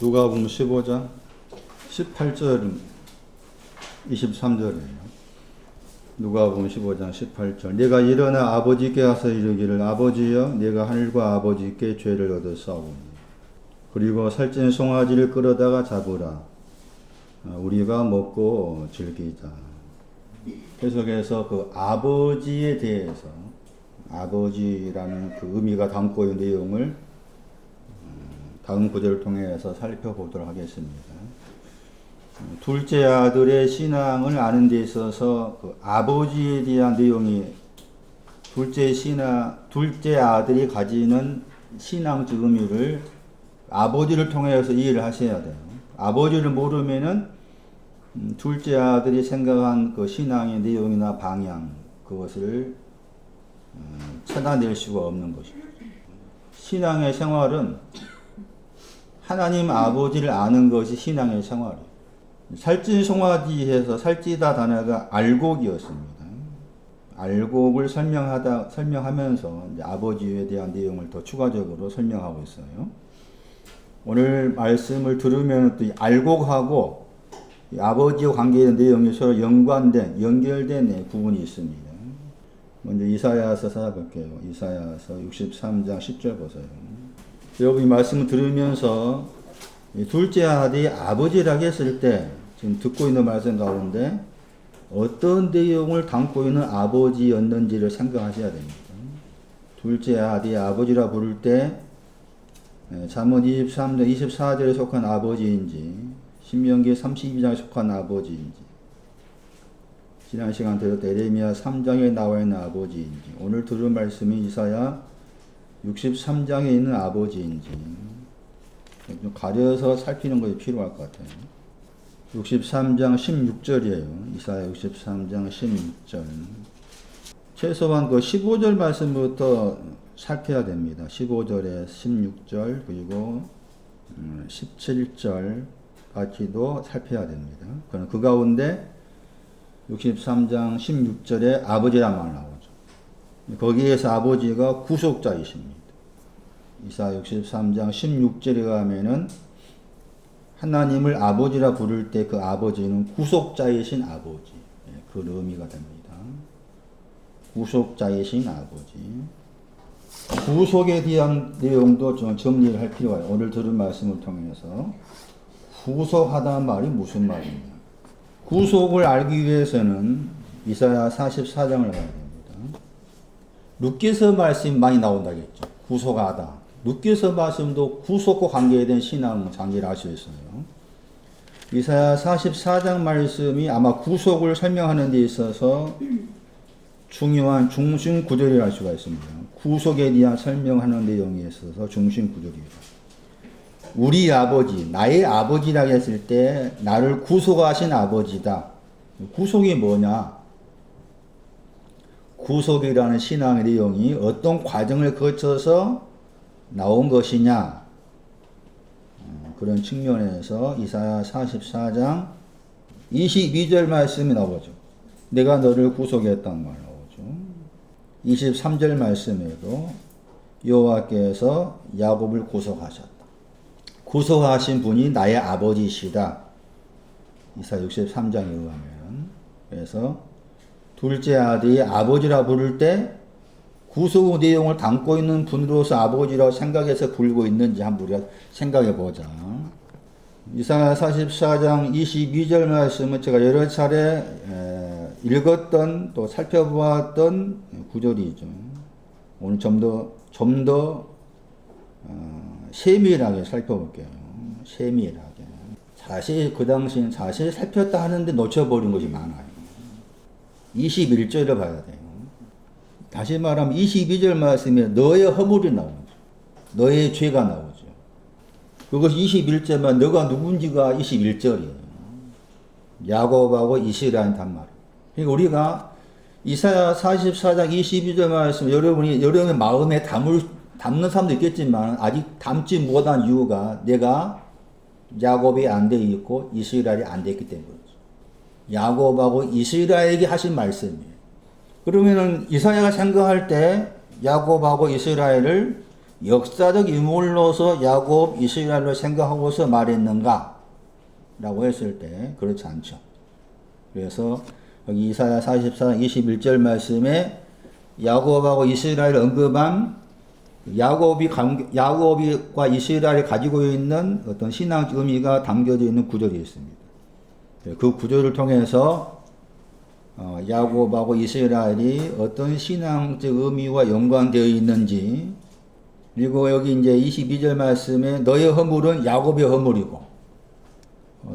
누가복음 15장 18절 23절이에요. 누가복음 15장 18절. 내가 일어나 아버지께 가서 이르기를 아버지여 내가 하늘과 아버지께 죄를 얻었사오니 그리고 살찐 송아지를 끌어다가 잡으라 우리가 먹고 즐기자. 계속해서 그 아버지에 대해서 아버지라는 그 의미가 담고 있는 내용을 다음 구절을 통해서 살펴보도록 하겠습니다. 둘째 아들의 신앙을 아는 데 있어서 그 아버지에 대한 내용이 둘째 아들이 가지는 신앙적 의미를 아버지를 통해서 이해를 하셔야 돼요. 아버지를 모르면은 둘째 아들이 생각한 그 신앙의 내용이나 방향 그것을 찾아낼 수가 없는 것입니다. 신앙의 생활은 하나님 아버지를 아는 것이 신앙의 생활이에요. 살찐 송아지에서 살찌다 단어가 알곡이었습니다. 알곡을 설명하면서 이제 아버지에 대한 내용을 더 추가적으로 설명하고 있어요. 오늘 말씀을 들으면 또 알곡하고 아버지와 관계된 내용이 서로 연결된 부분이 있습니다. 먼저 이사야서 찾아볼게요. 이사야서 63장 10절 보세요. 여러분 이 말씀을 들으면서 둘째 아들이 아버지라고 했을 때 지금 듣고 있는 말씀 가운데 어떤 내용을 담고 있는 아버지였는지를 생각하셔야 됩니다. 둘째 아들이 아버지라 부를 때 잠언 23장 24절에 속한 아버지인지 신명기 32장에 속한 아버지인지 지난 시간 들었던 에레미야 3장에 나와 있는 아버지인지 오늘 들은 말씀이 이사야 63장에 있는 아버지인지 좀 가려서 살피는 것이 필요할 것 같아요. 63장 16절이에요. 이사야 63장 16절. 최소한 그 15절 말씀부터 살펴야 됩니다. 15절에 16절 그리고 17절까지도 살펴야 됩니다. 그럼 그 가운데 63장 16절에 아버지란 말 나오죠. 거기에서 아버지가 구속자이십니다. 이사야 63장 16절에 가면은 하나님을 아버지라 부를 때 그 아버지는 구속자이신 아버지. 그 의미가 됩니다. 구속자이신 아버지. 구속에 대한 내용도 좀 정리를 할 필요가 있어요. 오늘 들은 말씀을 통해서 구속하다는 말이 무슨 말이냐. 구속을 알기 위해서는 이사야 44장을 가야 됩니다. 룻기서 말씀이 많이 나온다겠죠. 구속하다. 룻기서 말씀도 구속과 관계된 신앙 장기를 알 수 있어요. 이사야 44장 말씀이 아마 구속을 설명하는 데 있어서 중요한 중심 구절이라 할 수가 있습니다. 구속에 대한 설명하는 내용에 있어서 중심 구절이에요. 우리 아버지, 나의 아버지라고 했을 때 나를 구속하신 아버지다. 구속이 뭐냐? 구속이라는 신앙의 내용이 어떤 과정을 거쳐서 나온 것이냐? 그런 측면에서 이사야 44장 22절 말씀이 나오죠. 내가 너를 구속했단 말 나오죠. 23절 말씀에도 여호와께서 야곱을 구속하셨다. 구속하신 분이 나의 아버지시다. 이사야 63장에 의하면. 그래서 둘째 아들이 아버지라 부를 때 구속 내용을 담고 있는 분으로서 아버지라고 생각해서 부르고 있는지 한번 우리가 생각해 보자. 이사야 44장 22절 말씀은 제가 여러 차례 읽었던 또 살펴보았던 구절이죠. 오늘 좀 더 세밀하게 살펴볼게요. 세밀하게. 그 당시엔 자세히 살폈다 하는데 놓쳐버린 것이 많아요. 21절을 봐야 돼요. 다시 말하면 22절 말씀에 너의 허물이 나오죠. 너의 죄가 나오죠. 그것이 21절만 너가 누군지가 21절이에요. 야곱하고 이스라엘 단말. 그러니까 우리가 이사야 44장 22절 말씀 여러분의 마음에 담는 사람도 있겠지만 아직 담지 못한 이유가 내가 야곱이 안 돼 있고 이스라엘이 안 돼 있기 때문이죠. 야곱하고 이스라엘에게 하신 말씀이에요. 그러면은 이사야가 생각할 때 야곱하고 이스라엘을 역사적 인물로서 야곱, 이스라엘로 생각하고서 말했는가? 라고 했을 때 그렇지 않죠. 그래서 여기 이사야 44장 21절 말씀에 야곱하고 이스라엘을 언급한 야곱과 이스라엘이 가지고 있는 어떤 신앙적 의미가 담겨져 있는 구절이 있습니다. 그 구절을 통해서 야곱하고 이스라엘이 어떤 신앙적 의미와 연관되어 있는지, 그리고 여기 이제 22절 말씀에 너의 허물은 야곱의 허물이고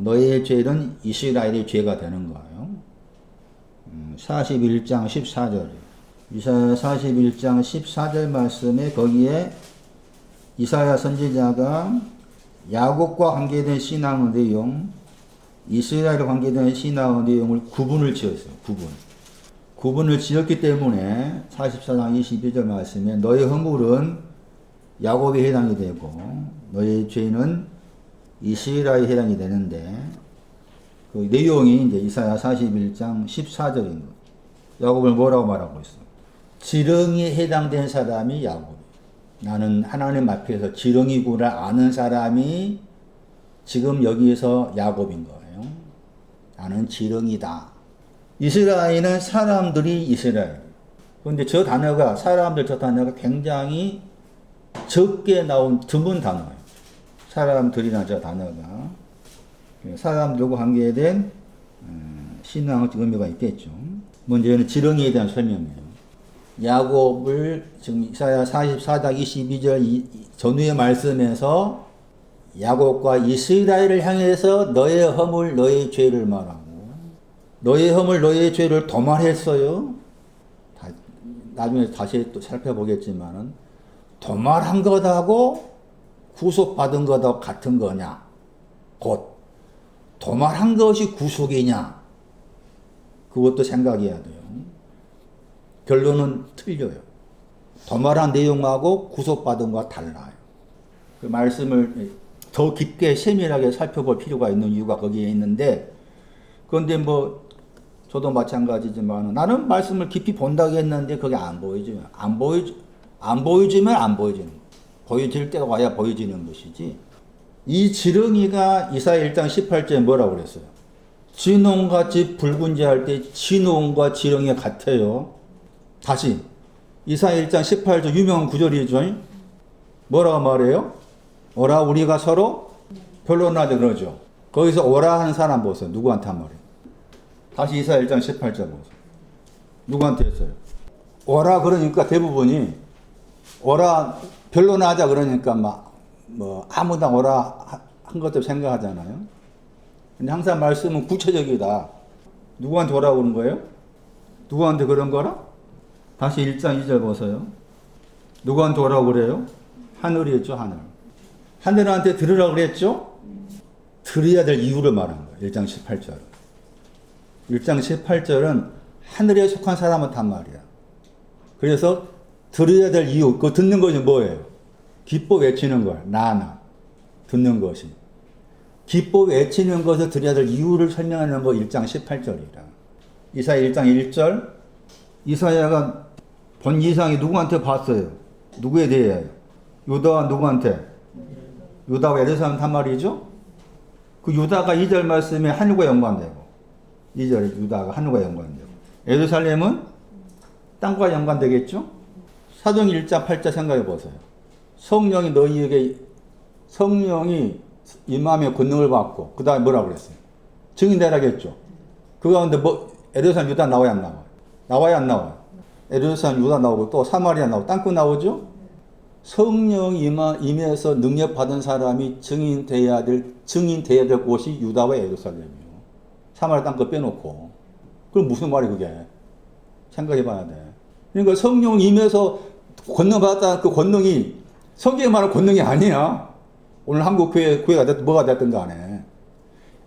너의 죄는 이스라엘의 죄가 되는 거예요. 41장 14절. 이사야 41장 14절 말씀에 거기에 이사야 선지자가 야곱과 관계된 신앙의 내용, 이스라엘과 관계된 신앙의 내용을 구분을 지었어요. 구분을 지었기 때문에 44장 22절 말씀에 너의 허물은 야곱에 해당이 되고 너의 죄는 이스라엘에 해당이 되는데, 그 내용이 이제 이사야 41장 14절인 거예요. 야곱을 뭐라고 말하고 있어? 지렁이에 해당된 사람이 야곱. 나는 하나님 앞에서 지렁이구나 아는 사람이 지금 여기에서 야곱인 거예요. 나는 지렁이다. 이스라엘은 사람들이 이스라엘. 그런데 저 단어가, 사람들 저 단어가 굉장히 적게 나온 드문 단어예요. 사람들이나 저 단어가. 사람들과 관계된 신앙적 의미가 있겠죠. 먼저는 지렁이에 대한 설명이에요. 야곱을 지금 이사야 44장 22절 전후의 말씀에서 야곱과 이스라엘을 향해서 너의 허물, 너의 죄를 말하고, 너의 허물, 너의 죄를 도말했어요. 나중에 다시 또 살펴보겠지만은, 도말한 것하고 구속받은 것하고 같은 거냐? 곧 도말한 것이 구속이냐? 그것도 생각해야 돼요. 결론은 틀려요. 도말한 내용하고 구속받은 것과 달라요. 그 말씀을 더 깊게 세밀하게 살펴볼 필요가 있는 이유가 거기에 있는데, 그런데 뭐 저도 마찬가지지만 나는 말씀을 깊이 본다고 했는데 그게 안 보여지면 안 보여지는 거. 보여질 때가 와야 보여지는 것이지. 이 지렁이가 이사야 1장 18절에 뭐라고 그랬어요? 진홍같이 붉은지 할 때 진홍과 지렁이가 같아요. 다시 이사야 1장 18절 유명한 구절이죠. 뭐라고 말해요? 오라 우리가 서로 변론하자 그러죠. 거기서 오라 하는 사람 보세요. 누구한테 한 말이에요? 다시 이사야 1장 18절 보세요. 누구한테 했어요? 오라 그러니까 대부분이 오라 변론하자 그러니까 뭐 아무나 오라 한 것도 생각하잖아요. 근데 항상 말씀은 구체적이다. 누구한테 오라고 그런 거예요? 누구한테 그런 거라? 다시 1장 2절 보세요. 누구한테 오라고 그래요? 하늘이었죠, 하늘. 하늘한테 들으라고 그랬죠? 들어야 될 이유를 말한 거예요. 1장 18절. 1장 18절은 하늘에 속한 사람한테 한 말이야. 그래서 들어야 될 이유, 그거 듣는 것이 뭐예요? 기뻐 외치는 걸, 나나. 듣는 것이. 기뻐 외치는 것을 들어야 될 이유를 설명하는 거 1장 18절이라. 이사야 1장 1절. 이사야가 본 이상이 누구한테 봤어요? 누구에 대해? 유다와 누구한테? 유다와 예루살렘 한 말이죠? 그 유다가 2절 말씀에 하늘과 연관되고, 2절 유다가 하늘과 연관되고, 예루살렘은 땅과 연관되겠죠? 사도행 1장 8절 생각해 보세요. 성령이 너희에게, 성령이 임함의 권능을 받고, 그 다음에 뭐라고 그랬어요? 증인되라겠죠? 그 가운데 예루살렘 유다 나와야 안 나와요? 나와야 안 나와요? 예루살렘 유다 나오고 또 사마리아 나오고 땅끝 나오죠? 성령 임해서 능력 받은 사람이 증인돼야 될 곳이 유다와 예루살렘이에요. 사마리아 땅끝 빼놓고. 그럼 무슨 말이 그게? 생각해 봐야 돼. 그러니까 성령 임해서 권능 받았다는 그 권능이 성경에 말하는 권능이 아니야. 오늘 한국 교회가 됐든 뭐가 됐든 간에.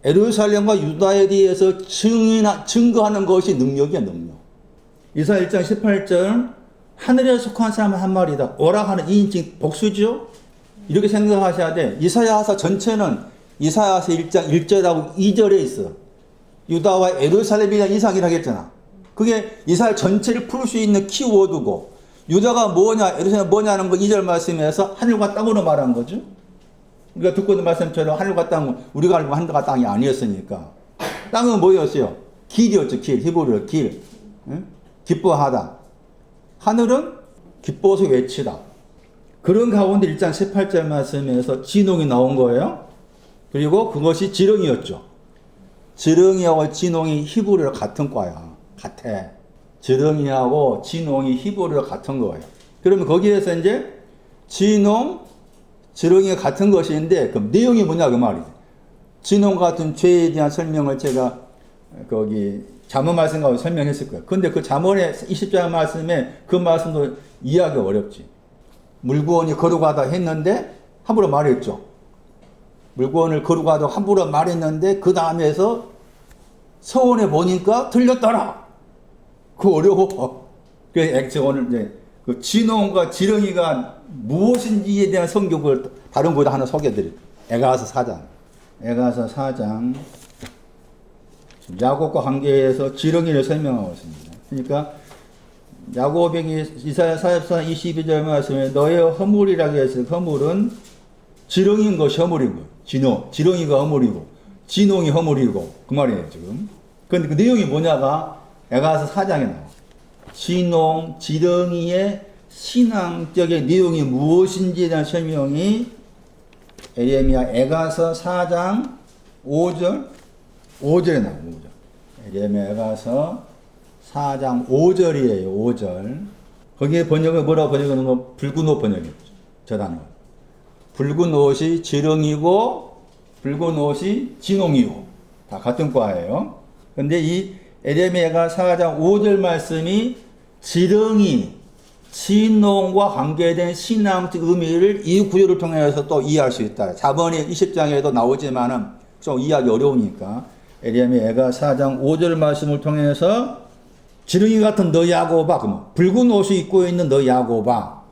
예루살렘과 유다에 대해서 증거하는 것이 능력이야, 능력. 이사야 1장 18절 하늘에 속한 사람은 한 말이다. 오락하는 2인칭 복수죠? 이렇게 생각하셔야 돼. 이사야서 전체는 이사야서 1장 1절하고 2절에 있어. 유다와 예루살렘이란 이상이라고 했잖아. 그게 이사야 전체를 풀 수 있는 키워드고, 유다가 뭐냐, 예루살렘 뭐냐는 거 2절 말씀에서 하늘과 땅으로 말한 거죠. 우리가 듣고 있는 말씀처럼 하늘과 땅, 우리가 알고 하늘과 땅이 아니었으니까. 땅은 뭐였어요? 길이었죠, 길. 히브리어 길. 응? 기뻐하다. 하늘은 기뻐서 외치다. 그런 가운데 1장 18절 말씀에서 진홍이 나온 거예요. 그리고 그것이 지렁이였죠. 지렁이하고 진홍이 히브리어 같은 과야. 같아. 지렁이하고 진홍이 히브리어 같은 거예요. 그러면 거기에서 이제 진홍, 지렁이가 같은 것인데, 그럼 내용이 뭐냐, 그 말이지. 진홍 같은 죄에 대한 설명을 제가 거기 잠언 말씀 가지고 설명했을 거예요. 근데 그 잠언의 20장 말씀에 그 말씀도 이해하기 어렵지. 물구원이 거룩하다 했는데 함부로 말했죠. 물구원을 거룩하다 함부로 말했는데 그 다음에서 서원해 보니까 틀렸더라. 그 어려워. 그래서 오늘 이제 그 진홍과 지렁이가 무엇인지에 대한 성격을 다른 곳에 하나 소개해드릴게요. 에가서 4장. 에가서 4장. 야곱과 관계에서 지렁이를 설명하고 있습니다. 그러니까 야곱에게 이사야 44장 22절 말씀에 너의 허물이라고 해서 허물은 지렁이인 것이 허물이고 지렁이가 허물이고 진홍이 허물이고 그 말이에요 지금. 그런데 그 내용이 뭐냐가 에가서 4장에 나와. 진홍, 지렁이의 신앙적인 내용이 무엇인지에 대한 설명이 에레미야 에가서 4장 5절에 나와요. 5절. 에레미야 에가서 4장 5절이에요. 5절. 거기에 번역을 뭐라고 번역하는 거? 붉은 옷 번역이죠. 저 단어. 붉은 옷이 지렁이고 붉은 옷이 진홍이고 다 같은 과예요. 근데 이 에레미야가 4장 5절 말씀이 지렁이, 진홍과 관계된 신앙적 의미를 이 구절을 통해서 또 이해할 수 있다. 자번에 20장에도 나오지만은 좀 이해하기 어려우니까 에레미야가 4장 5절 말씀을 통해서 지렁이 같은 너 야곱아, 그러면 붉은 옷을 입고 있는 너 야곱아,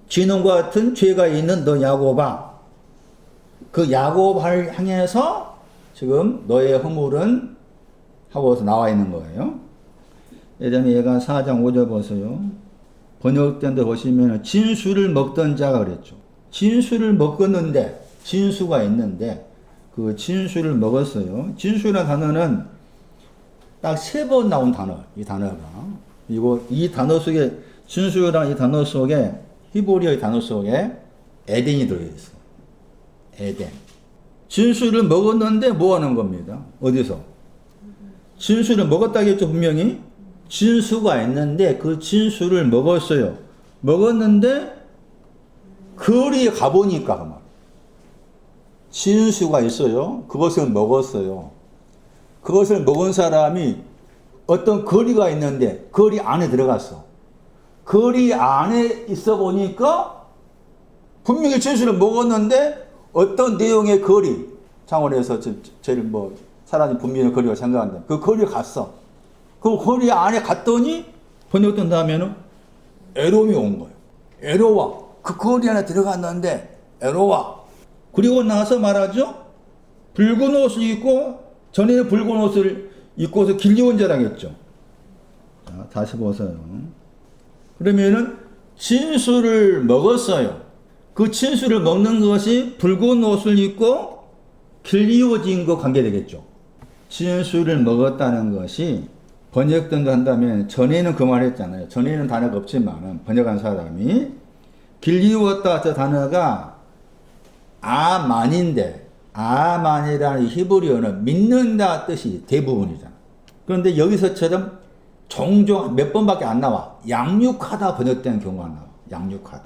진홍과 같은 죄가 있는 너 야곱아, 그 야곱을 향해서 지금 너의 허물은 하고서 나와 있는 거예요. 예전에 4장 5절 보세요. 번역된 데 보시면 진수를 먹던 자가 그랬죠. 진수를 먹었는데, 진수가 있는데 그 진수를 먹었어요. 진수라는 단어는 딱 3번 나온 단어, 이 단어가. 그리고 이 단어 속에, 진수라는 이 단어 속에, 히브리어의 단어 속에 에덴이 들어있어요. 에덴. 진수를 먹었는데 뭐 하는 겁니다. 어디서? 진수를 먹었다겠죠, 분명히. 진수가 있는데 그 진수를 먹었어요. 먹었는데 거리에 가보니까 진수가 있어요. 그것을 먹었어요. 그것을 먹은 사람이 어떤 거리가 있는데 거리 안에 들어갔어. 거리 안에 있어 보니까 분명히 진수를 먹었는데 어떤 내용의 거리, 창원에서 제일 뭐 사람이 분명히 거리가 생각한다. 그 거리에 갔어. 그 거리 안에 갔더니 번역된 다음에는 애로움이 온 거예요. 애로워. 그 거리 안에 들어갔는데 애로워. 그리고 나서 말하죠. 붉은 옷을 입고 전에는 붉은 옷을 입고서 길리온 자라겠죠. 자, 다시 보세요. 그러면은 진수를 먹었어요. 그 진수를 먹는 것이 붉은 옷을 입고 길리워진 것 관계되겠죠. 진수를 먹었다는 것이 번역된다 한다면 전에는 그 말 했잖아요. 전에는 단어가 없지만 번역한 사람이 길리웠다 저 단어가 아만인데 아만이라는 히브리어는 믿는다 뜻이 대부분이잖아. 그런데 여기서처럼 종종 몇 번밖에 안 나와. 양육하다 번역되는 경우가 나와. 양육하다.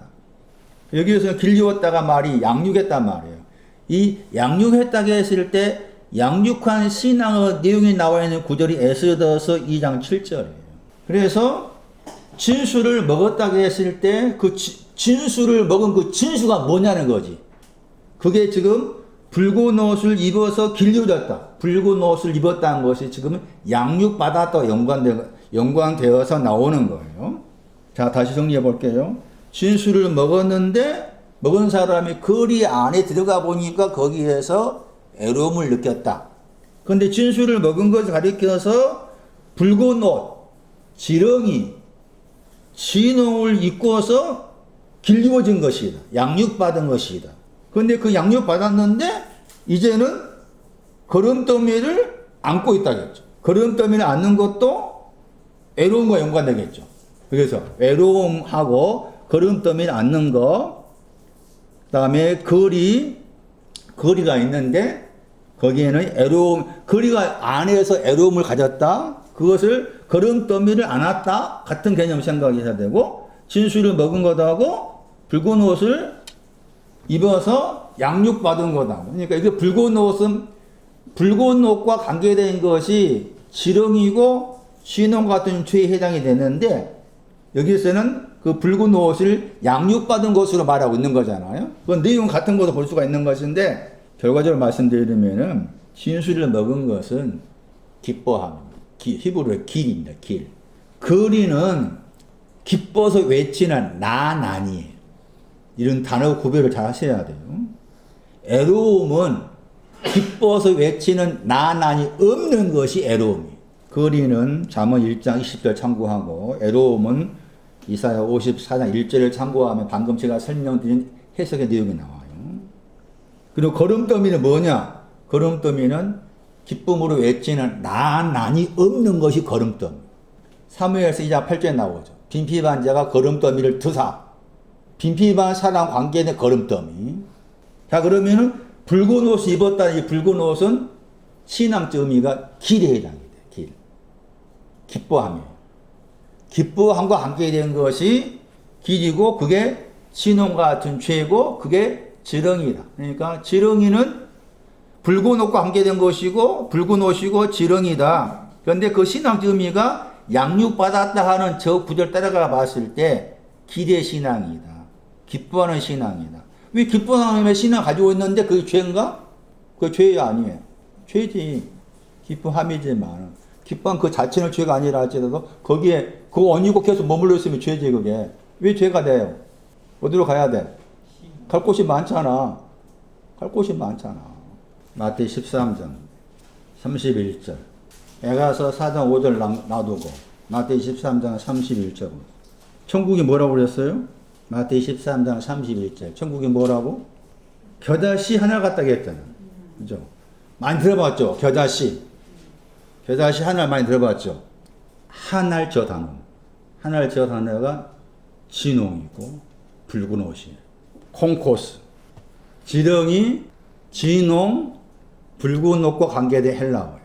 여기에서 길리웠다가 말이 양육했단 말이에요. 이 양육했다고 했을 때 양육한 신앙의 내용이 나와 있는 구절이 에스더서 2장 7절이에요. 그래서 진수를 먹었다고 했을 때 그 진수를 먹은 그 진수가 뭐냐는 거지. 그게 지금 붉은 옷을 입어서 길리워졌다. 붉은 옷을 입었다는 것이 지금 양육받았다 연관되어서 나오는 거예요. 자, 다시 정리해 볼게요. 진수를 먹었는데 먹은 사람이 거리 안에 들어가 보니까 거기에서 애로움을 느꼈다. 그런데 진수를 먹은 것을 가리켜서 붉은 옷, 지렁이, 진홍을 입고서 길리워진 것이다. 양육받은 것이다. 그런데 그 양육받았는데 이제는 거름더미를 안고 있다겠죠. 거름더미를 안는 것도 애로움과 연관되겠죠. 그래서 애로움하고 거름더미를 안는 거, 그 다음에 거리가 있는데 거기에는 애로움, 거리가 안에서 애로움을 가졌다. 그것을 거름더미를 안았다. 같은 개념 생각해야 되고, 진술을 먹은 것하고 붉은 옷을 입어서 양육받은 거다. 그러니까 이게 붉은 옷은 붉은 옷과 관계된 것이 지렁이고 진홍 같은 죄에 해당이 되는데 여기서는 그 붉은 옷을 양육받은 것으로 말하고 있는 거잖아요. 그건 내용 같은 것도 볼 수가 있는 것인데 결과적으로 말씀드리면은 진술을 먹은 것은 기뻐함. 히브리어의 길입니다. 길. 거리는 기뻐서 외치는 나난이에요. 이런 단어 구별을 잘 하셔야 돼요. 애로움은 기뻐서 외치는 나난이 없는 것이 애로움이에요. 거리는 잠언 1장 20절 참고하고 애로움은 이사야 54장 1절을 참고하면 방금 제가 설명드린 해석의 내용이 나와요. 그리고 거름더미는 뭐냐? 거름더미는 기쁨으로 외치는 나난이 없는 것이 거름더미. 사무엘서 2장 8절에 나오죠. 빈피반 자가 거름더미를 드사. 빈피반 사람 관계는 거름더미. 자, 그러면은 붉은 옷을 입었다. 이 붉은 옷은 신앙적 의미가 길에 해당합니다. 길. 기뻐함이에요. 기뻐함과 관계된 것이 길이고 그게 진홍과 같은 죄고 그게 지렁이다. 그러니까 지렁이는 붉은 옷과 관계된 것이고 붉은 옷이고 지렁이다. 그런데 그 신앙적 의미가 양육받았다 하는 저 구절 따라가 봤을 때 길의 신앙이다. 기뻐하는 신앙이다. 왜 기뻐하는 신앙 가지고 있는데 그게 죄인가? 그게 죄 아니에요. 죄지. 기뻐함이지만 기뻐한 그 자체는 죄가 아니라 할지라도 거기에 그거 얹고 계속 머물러 있으면 죄지 그게. 왜 죄가 돼요? 어디로 가야 돼? 갈 곳이 많잖아. 갈 곳이 많잖아. 마태이 13장 31절. 에가서 4장 5절 놔두고 마태이 13장 31절. 천국이 뭐라고 그랬어요? 마태이 13장 31절. 천국이 뭐라고? 겨자씨 하나 같다고 했잖아요. 그죠? 많이 들어봤죠? 겨자씨. 겨자씨 하나 많이 들어봤죠? 하날 저 단어. 하날 저 단어가 진홍이고 붉은 옷이에요. 콩코스. 지렁이, 진홍, 붉은 옷과 관계된 헬라어예요.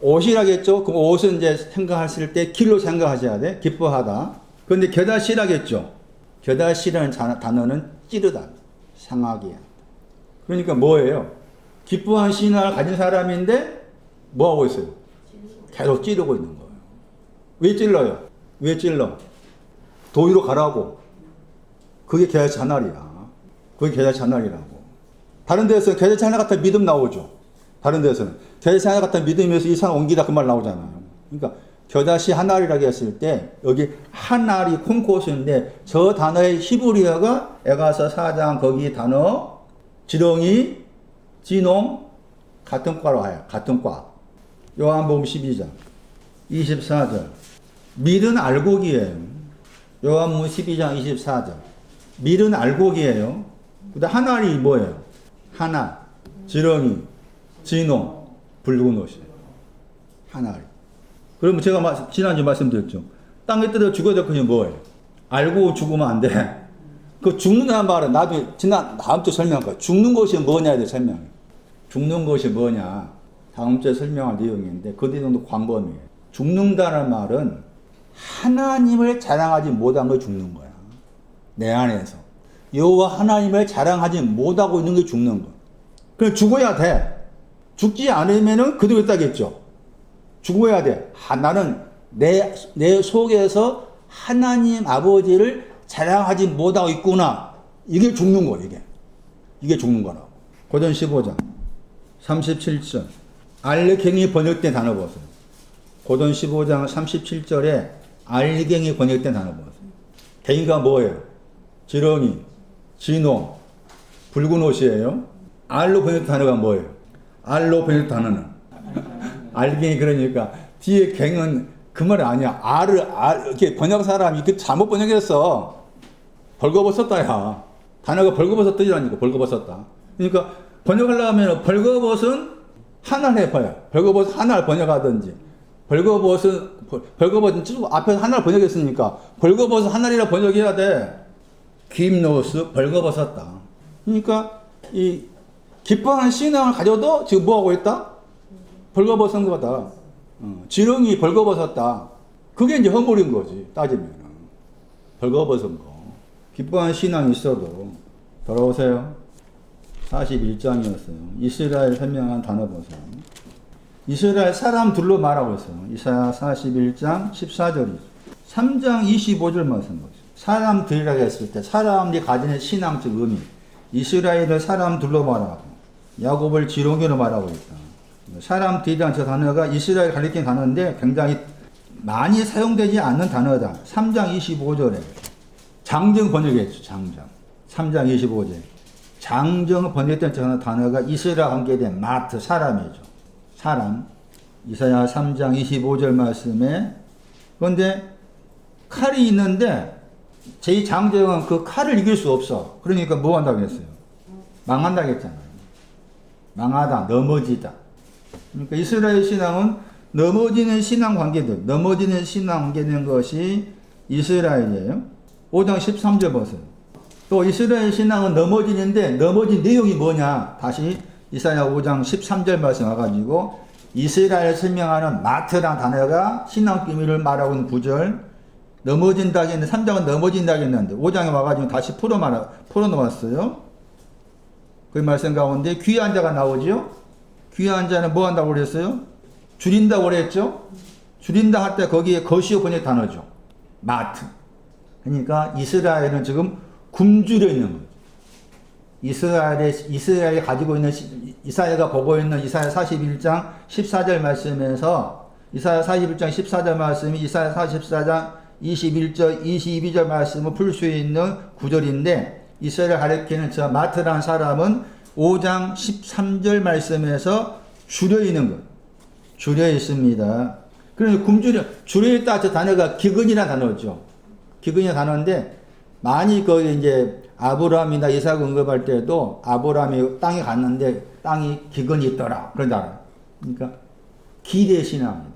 옷이라겠죠? 그 옷은 이제 생각하실 때 길로 생각하셔야 돼. 기뻐하다. 그런데 겨자씨라겠죠? 겨자씨라는 단어는 찌르다. 상하게. 그러니까 뭐예요? 기뻐한 신앙을 가진 사람인데 뭐 하고 있어요? 계속 찌르고 있는 거예요. 왜 찔러요? 왜 찔러? 도위로 가라고. 그게 겨자씨 하나리야. 그게 겨자씨 하나리라고. 다른 데서는 겨자씨 하나 같은 믿음 나오죠. 다른 데서는 겨자씨 하나 같은 믿음에서 이 산 옮기다 그 말 나오잖아요. 그러니까 겨자씨 하나리라고 했을 때 여기 하나리 콩코스인데 저 단어의 히브리어가 에가서 4장 거기 단어 지렁이, 진홍 같은 과로 와요. 같은 과. 요한복음 12장 24절. 밀은 알곡이에요. 요한복음 12장 24절. 밀은 알곡이에요. 그다음 하나리 뭐예요? 하나, 지렁이, 진홍, 붉은 옷이에요. 하나리. 그러면 제가 지난주에 말씀드렸죠. 땅에 떨어져 죽어야 될 것이 뭐예요? 알고 죽으면 안 돼. 그 죽는다는 말은 나중에 다음 주에 설명할 거야. 죽는 것이 뭐냐에 대해 설명해. 죽는 것이 뭐냐. 다음 주에 설명할 내용인데 그 내용도 광범위해요. 죽는다는 말은 하나님을 자랑하지 못한 걸 죽는 거야. 내 안에서. 여호와 하나님을 자랑하지 못하고 있는 게 죽는 거야. 그럼 죽어야 돼. 죽지 않으면은 그대로 있다겠죠. 죽어야 돼. 나는 내 속에서 하나님 아버지를 자랑하지 못하고 있구나. 이게 죽는 거야, 이게. 이게 죽는 거라고. 고전 15장 37절. 알갱이 번역된 단어 보세요. 고전 15장 37절에 알갱이 번역된 단어 보세요. 갱이가 뭐예요? 지렁이, 진홍, 붉은 옷이에요. 알로 번역된 단어가 뭐예요? 알로 번역된 단어는 알갱이. 그러니까 뒤에 갱은 그 말이 아니야. 이렇게 번역 사람이 이렇게 잘못 번역했어. 벌거벗었다, 야. 단어가 벌거벗었더라니까, 벌거벗었다. 그러니까 번역하려면 벌거벗은 하나를 해봐요. 벌거벗 하나를 번역하든지. 벌거벗은 쭉 앞에서 하나를 번역했으니까 벌거벗은 하나리라 번역해야 돼. 김노스 벌거벗었다. 그러니까 이 기뻐하는 신앙을 가져도 지금 뭐하고 있다? 벌거벗은 거다. 지렁이 벌거벗었다. 그게 이제 허물인 거지, 따지면. 벌거벗은 거. 기뻐하는 신앙이 있어도. 돌아오세요. 41장이었어요. 이스라엘 설명한 단어 보세요. 이스라엘 사람들로 말하고 있어요. 이사야 41장 14절이죠. 3장 25절 말씀 보세요. 사람들이라고 했을 때 사람들이 가지는 신앙적 의미. 이스라엘을 사람들로 말하고 야곱을 지렁이로 말하고 있다. 사람들이란 저 단어가 이스라엘 가리키는 단어인데 굉장히 많이 사용되지 않는 단어다. 3장 25절에 장정 번역했죠. 장정. 3장 25절. 장정 번역했던 단어가 이스라엘 관계된 마트, 사람이죠. 사람. 이사야 3장 25절 말씀에 그런데 칼이 있는데 제 장정은 그 칼을 이길 수 없어. 그러니까 뭐 한다고 했어요? 망한다고 했잖아요. 망하다, 넘어지다. 그러니까 이스라엘 신앙은 넘어지는 신앙 관계들, 넘어지는 신앙 관계된 것이 이스라엘이에요. 5장 13절 보세요. 또 이스라엘 신앙은 넘어지는데 넘어진 내용이 뭐냐? 다시 이사야 5장 13절 말씀 와가지고 이스라엘 설명하는 마트란 단어가 신앙 비밀을 말하고 있는 구절. 넘어진다고 했는데 3장은 넘어진다고 했는데 5장에 와가지고 다시 풀어놓았어요. 그 말씀 가운데 귀한 자가 나오죠. 귀한 자는 뭐 한다고 그랬어요? 줄인다고 그랬죠. 줄인다 할 때 거기에 거시어 번역 단어죠. 마트. 그러니까 이스라엘은 지금 굶주려 있는 거죠. 이스라엘이 가지고 있는, 이사야가 보고 있는 이사야 41장 14절 말씀에서 이사야 41장 14절 말씀이 이사야 44장 21절, 22절 말씀을 풀 수 있는 구절인데 이스라엘 가리키는 저 마트라는 사람은 5장 13절 말씀에서 줄여 있는 것. 줄여 있습니다. 그래서 줄여 있다 저 단어가 기근이라는 단어죠. 기근이라는 단어인데 많이 거기 이제 아브라함이나 이삭 언급할 때도 아브라함이 땅에 갔는데 땅이 기근이 있더라. 그런다. 그러니까 기대 신앙.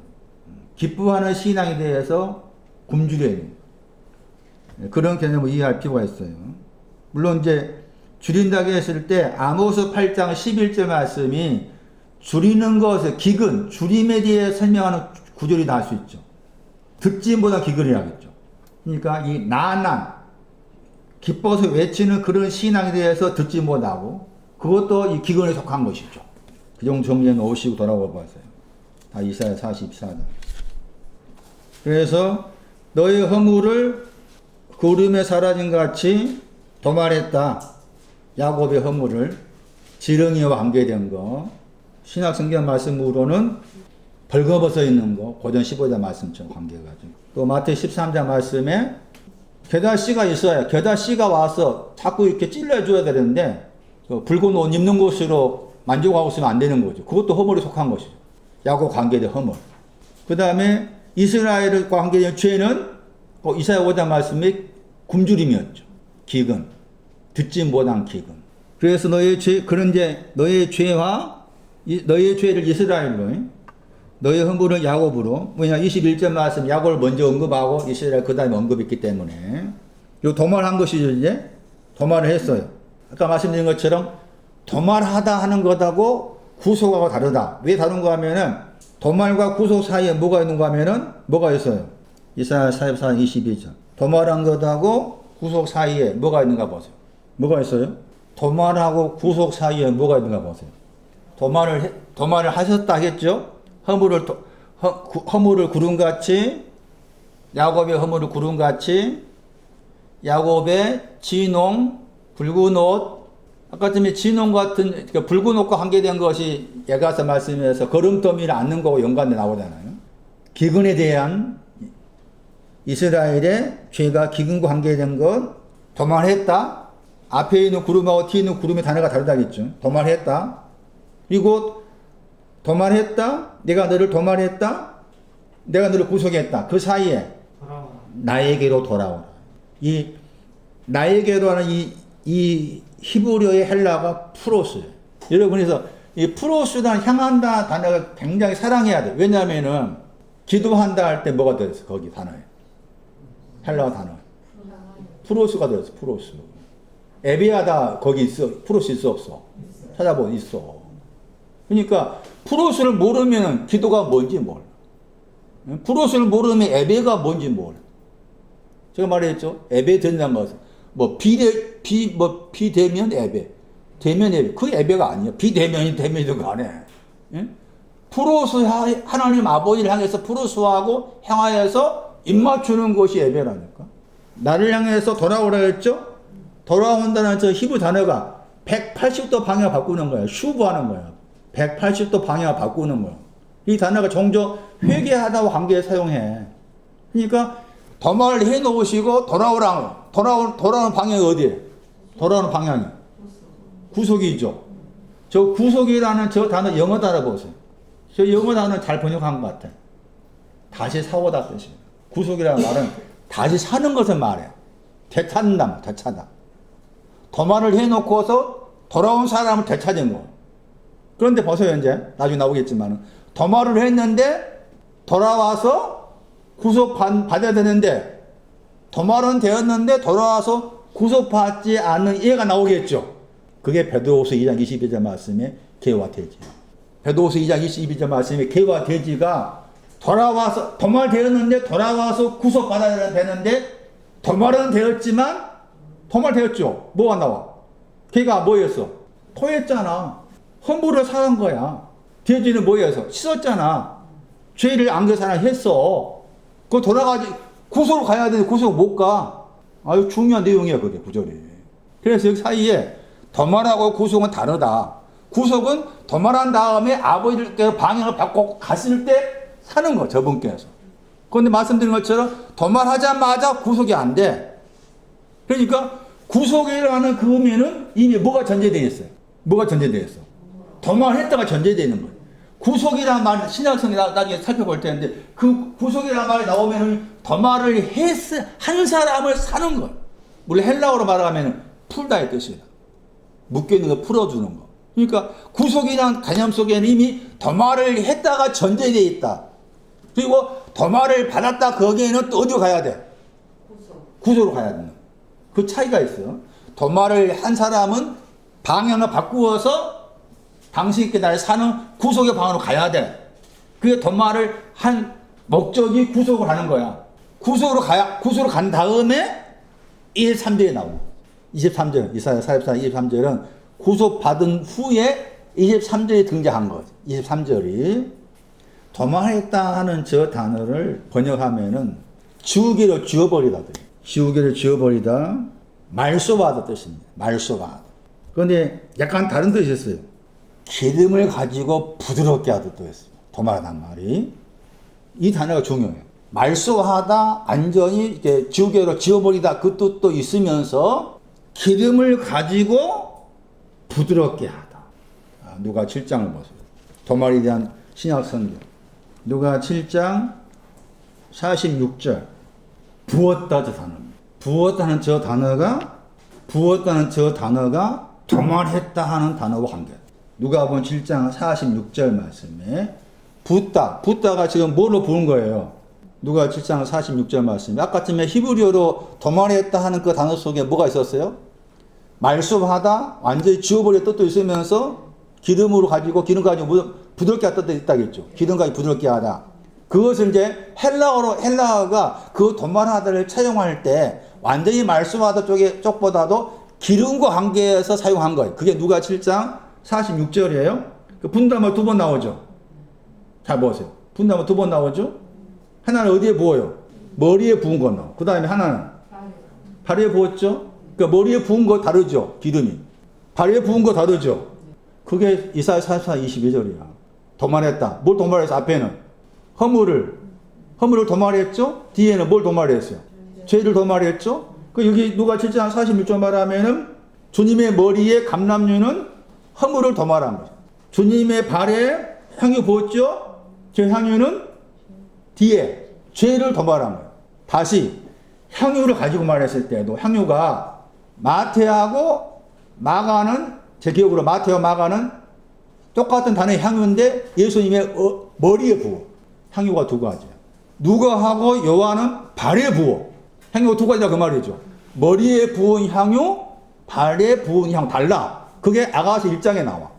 기뻐하는 신앙에 대해서 굶주려 있는 그런 개념을 이해할 필요가 있어요. 물론 이제 줄인다고 했을 때 아모스 8장 11절 말씀이 줄이는 것을 기근, 줄임에 대해 설명하는 구절이 나올 수 있죠. 듣지보다 기근이라겠죠. 그러니까 이 나난 기뻐서 외치는 그런 신앙에 대해서 듣지 못하고 그것도 이 기근에 속한 것이죠. 그 정도 정리해 놓으시고 돌아와 보세요. 다 이사야 44장. 그래서 너의 허물을 구름에 사라진 같이 도말했다. 야곱의 허물을 지렁이와 관계된 거. 신약 성경 말씀으로는 벌거벗어 있는 거. 고전 15장 말씀처럼 관계가지고. 또 마태 13장 말씀에 겨다씨가 있어요. 겨다씨가 와서 자꾸 이렇게 찔러줘야 되는데 그 붉은 옷 입는 곳으로 만족하고 있으면 안 되는 거죠. 그것도 허물에 속한 것이죠. 야곱 관계된 허물. 그 다음에 이스라엘과 관계된 죄는 이사야 5장 말씀이 굶주림이었죠. 기근. 듣지 못한 기근. 그래서 너의 죄, 그런데 너의 죄와 너의 죄를 이스라엘로, 너의 허물은 야곱으로. 뭐냐 21절 말씀 야곱을 먼저 언급하고 이스라엘 그 다음에 언급했기 때문에 요 도말한 것이죠. 이제 도말을 했어요. 아까 말씀드린 것처럼 도말하다 하는 것하고 구속하고 다르다. 왜 다른가 하면은 도말과 구속 사이에 뭐가 있는가 하면은 뭐가 있어요. 이사야 44장 22절. 도말한 것하고 구속 사이에 뭐가 있는가 보세요. 뭐가 있어요? 도말하고 구속 사이에 뭐가 있는가 보세요. 도말을 하셨다 했죠. 허물을 구름같이 야곱의 허물을 구름같이 야곱의 진홍 붉은 옷 아까 전에 진홍 같은 그러니까 붉은 옷과 관계된 것이 예가서 말씀에서 거름더미를 앉는 거고 연관돼 나오잖아요. 기근에 대한 이스라엘의 죄가 기근과 관계된 것 도말했다. 앞에 있는 구름하고 뒤에 있는 구름의 단어가 다르다겠죠. 도말했다. 그리고 도말했다. 내가 너를 도말했다. 내가 너를 구속했다. 그 사이에 나에게로 돌아오라. 이 나에게로 하는 이 히브리어의 헬라가 프로스예요. 여러분, 그래서 이 프로스란 향한다 단어가 굉장히 사랑해야 돼. 왜냐면은 기도한다 할 때 뭐가 들어있어? 거기 단어에. 헬라어 단어. 프로스가 들어있어. 프로스. 에비아다 거기 있어. 프로스 있어 없어? 찾아보면 있어. 그러니까 프로스를 모르면 기도가 뭔지 몰라. 프로스를 모르면 에베가 뭔지 몰라. 제가 말했죠. 에베 된다는 것은 뭐 비대면 에베, 대면 에베. 그 에베가 아니야. 비대면이 대면이든 간에. 예? 프로스 하나님 아버지를 향해서 프로스하고 향하여서 입맞추는 것이 에베라니까. 나를 향해서 돌아오라 했죠. 돌아온다는 저 히브리 단어가 180도 방향 바꾸는 거야. 슈브하는 거야. 180도 방향 바꾸는 거야. 이 단어가 종종 회개하다와 관계에 사용해. 그러니까 도말을 해놓으시고 돌아오는 방향이 어디에? 돌아오는 방향이 구속이죠. 저 구속이라는 저 단어 영어 단어 보세요. 저 영어 단어는 잘 번역한 것 같아. 다시 사오다 뜻이에요. 구속이라는 말은 다시 사는 것을 말해. 되찾는다, 되찾아. 도말을 해놓고서 돌아온 사람을 되찾은 거. 그런데 보세요, 이제 나중에 나오겠지만은 도말을 했는데 돌아와서 구속 받아야 되는데 도말은 되었는데 돌아와서 구속받지 않는 얘가 나오겠죠. 그게 베드로후서 2장 22절 말씀의 개와 돼지. 베드로후서 2장 22절 말씀의 개와 돼지가 돌아와서 도말되었는데 돌아와서 구속받아야 되는데 도말은 되었지만 도말되었죠. 뭐가 나와? 걔가 뭐였어? 토했잖아. 헌물을 사한 거야. 돼지는 뭐였어? 씻었잖아. 죄를 안겨사나 했어. 그거 돌아가지 구속으로 가야 되는데 구속 못 가. 아유 중요한 내용이야 그게 구절이. 그래서 여기 사이에 도말하고 구속은 다르다. 구속은 도말한 다음에 아버지께 방향을 바꿔 갔을 때 사는 거 저분께서. 그런데 말씀드린 것처럼 도말하자마자 구속이 안 돼. 그러니까 구속이라는 그 의미는 이미 뭐가 전제되어 있어요? 뭐가 전제되어 있어? 도말했다가 전제되어 있는 거예요. 구속이라는 말 신약성에 나중에 살펴볼 텐데 그 구속이라는 말이 나오면은 도말을 한 사람을 사는 거예요. 물론 헬라어로 말하면 풀다의 뜻이다. 묶여있는 거 풀어주는 거. 그러니까 구속이라는 개념 속에는 이미 도말을 했다가 전제되어 있다. 그리고 도말을 받았다 거기에는 또 어디로 가야 돼? 구속으로 가야 된다. 그 차이가 있어요. 도말을 한 사람은 방향을 바꾸어서 당신 있게 날 사는 구속의 방향으로 가야 돼. 그게 도말을 한 목적이 구속을 하는 거야. 구속으로 간 다음에 23절에 나오고 23절, 이사야 44, 23절은 구속받은 후에 23절이 등장한 거지. 23절이 도말했다 하는 저 단어를 번역하면은 지우개로 지워버리다. 지우개를 지워버리다. 말소하다 뜻입니다. 말소하다. 그런데 약간 다른 뜻이 있어요. 기름을 가지고 부드럽게 하다 뜻이에요. 도말하단 말이. 이 단어가 중요해요. 말소하다, 완전히 이렇게 지우개로 지워버리다 그 뜻도 있으면서 기름을 가지고 부드럽게 하다. 누가 7장을 보세요. 도말에 대한 신약 성경. 누가 7장 46절. 부었다 저 단어입니다. 부었다는 저 단어가 도말했다 하는 단어와 관계. 누가 본 7장 46절 말씀에 붓다가 지금 뭐로 부은 거예요? 누가 7장 46절 말씀에 아까쯤에 히브리어로 도말했다 하는 그 단어 속에 뭐가 있었어요? 말수하다, 완전히 지워버릴 뜻도 있으면서 기름 가지고 부드럽게 하다 뜻도 있다겠죠. 기름 가지고 부드럽게 하다. 그것을 이제 헬라어가 그 도말하다를 차용할 때 완전히 말수하다 쪽보다도 기름과 관계해서 사용한 거예요. 그게 누가 7장 46절이에요. 그 분담을 두 번 나오죠. 잘 보세요. 분담을 두 번 나오죠. 하나는 어디에 부어요? 머리에 부은 거 나오고. 그 다음에 하나는 발에 부었죠. 그러니까 머리에 부은 거 다르죠. 기름이. 발에 부은 거 다르죠. 그게 이사야 44, 22절이야. 도말했다. 뭘 도말했어? 앞에는 허물을 도말했죠. 뒤에는 뭘 도말했어요? 죄를 도말했죠. 그 여기 누가 7장 46절 말하면은 주님의 머리에 감람류는 허물을 도말한 거죠. 주님의 발에 향유 부었죠. 저 향유는 뒤에 죄를 도말한 거예요. 다시 향유를 가지고 말했을 때도 향유가 마태하고 마가는 제 기억으로 마태와 마가는 똑같은 단어의 향유인데 예수님의 머리에 부어. 향유가 두 가지야. 누가하고 요한은 발에 부어. 향유가 두 가지다 그 말이죠. 머리에 부은 향유, 발에 부은 향유 달라. 그게 아가서 1장에 나와.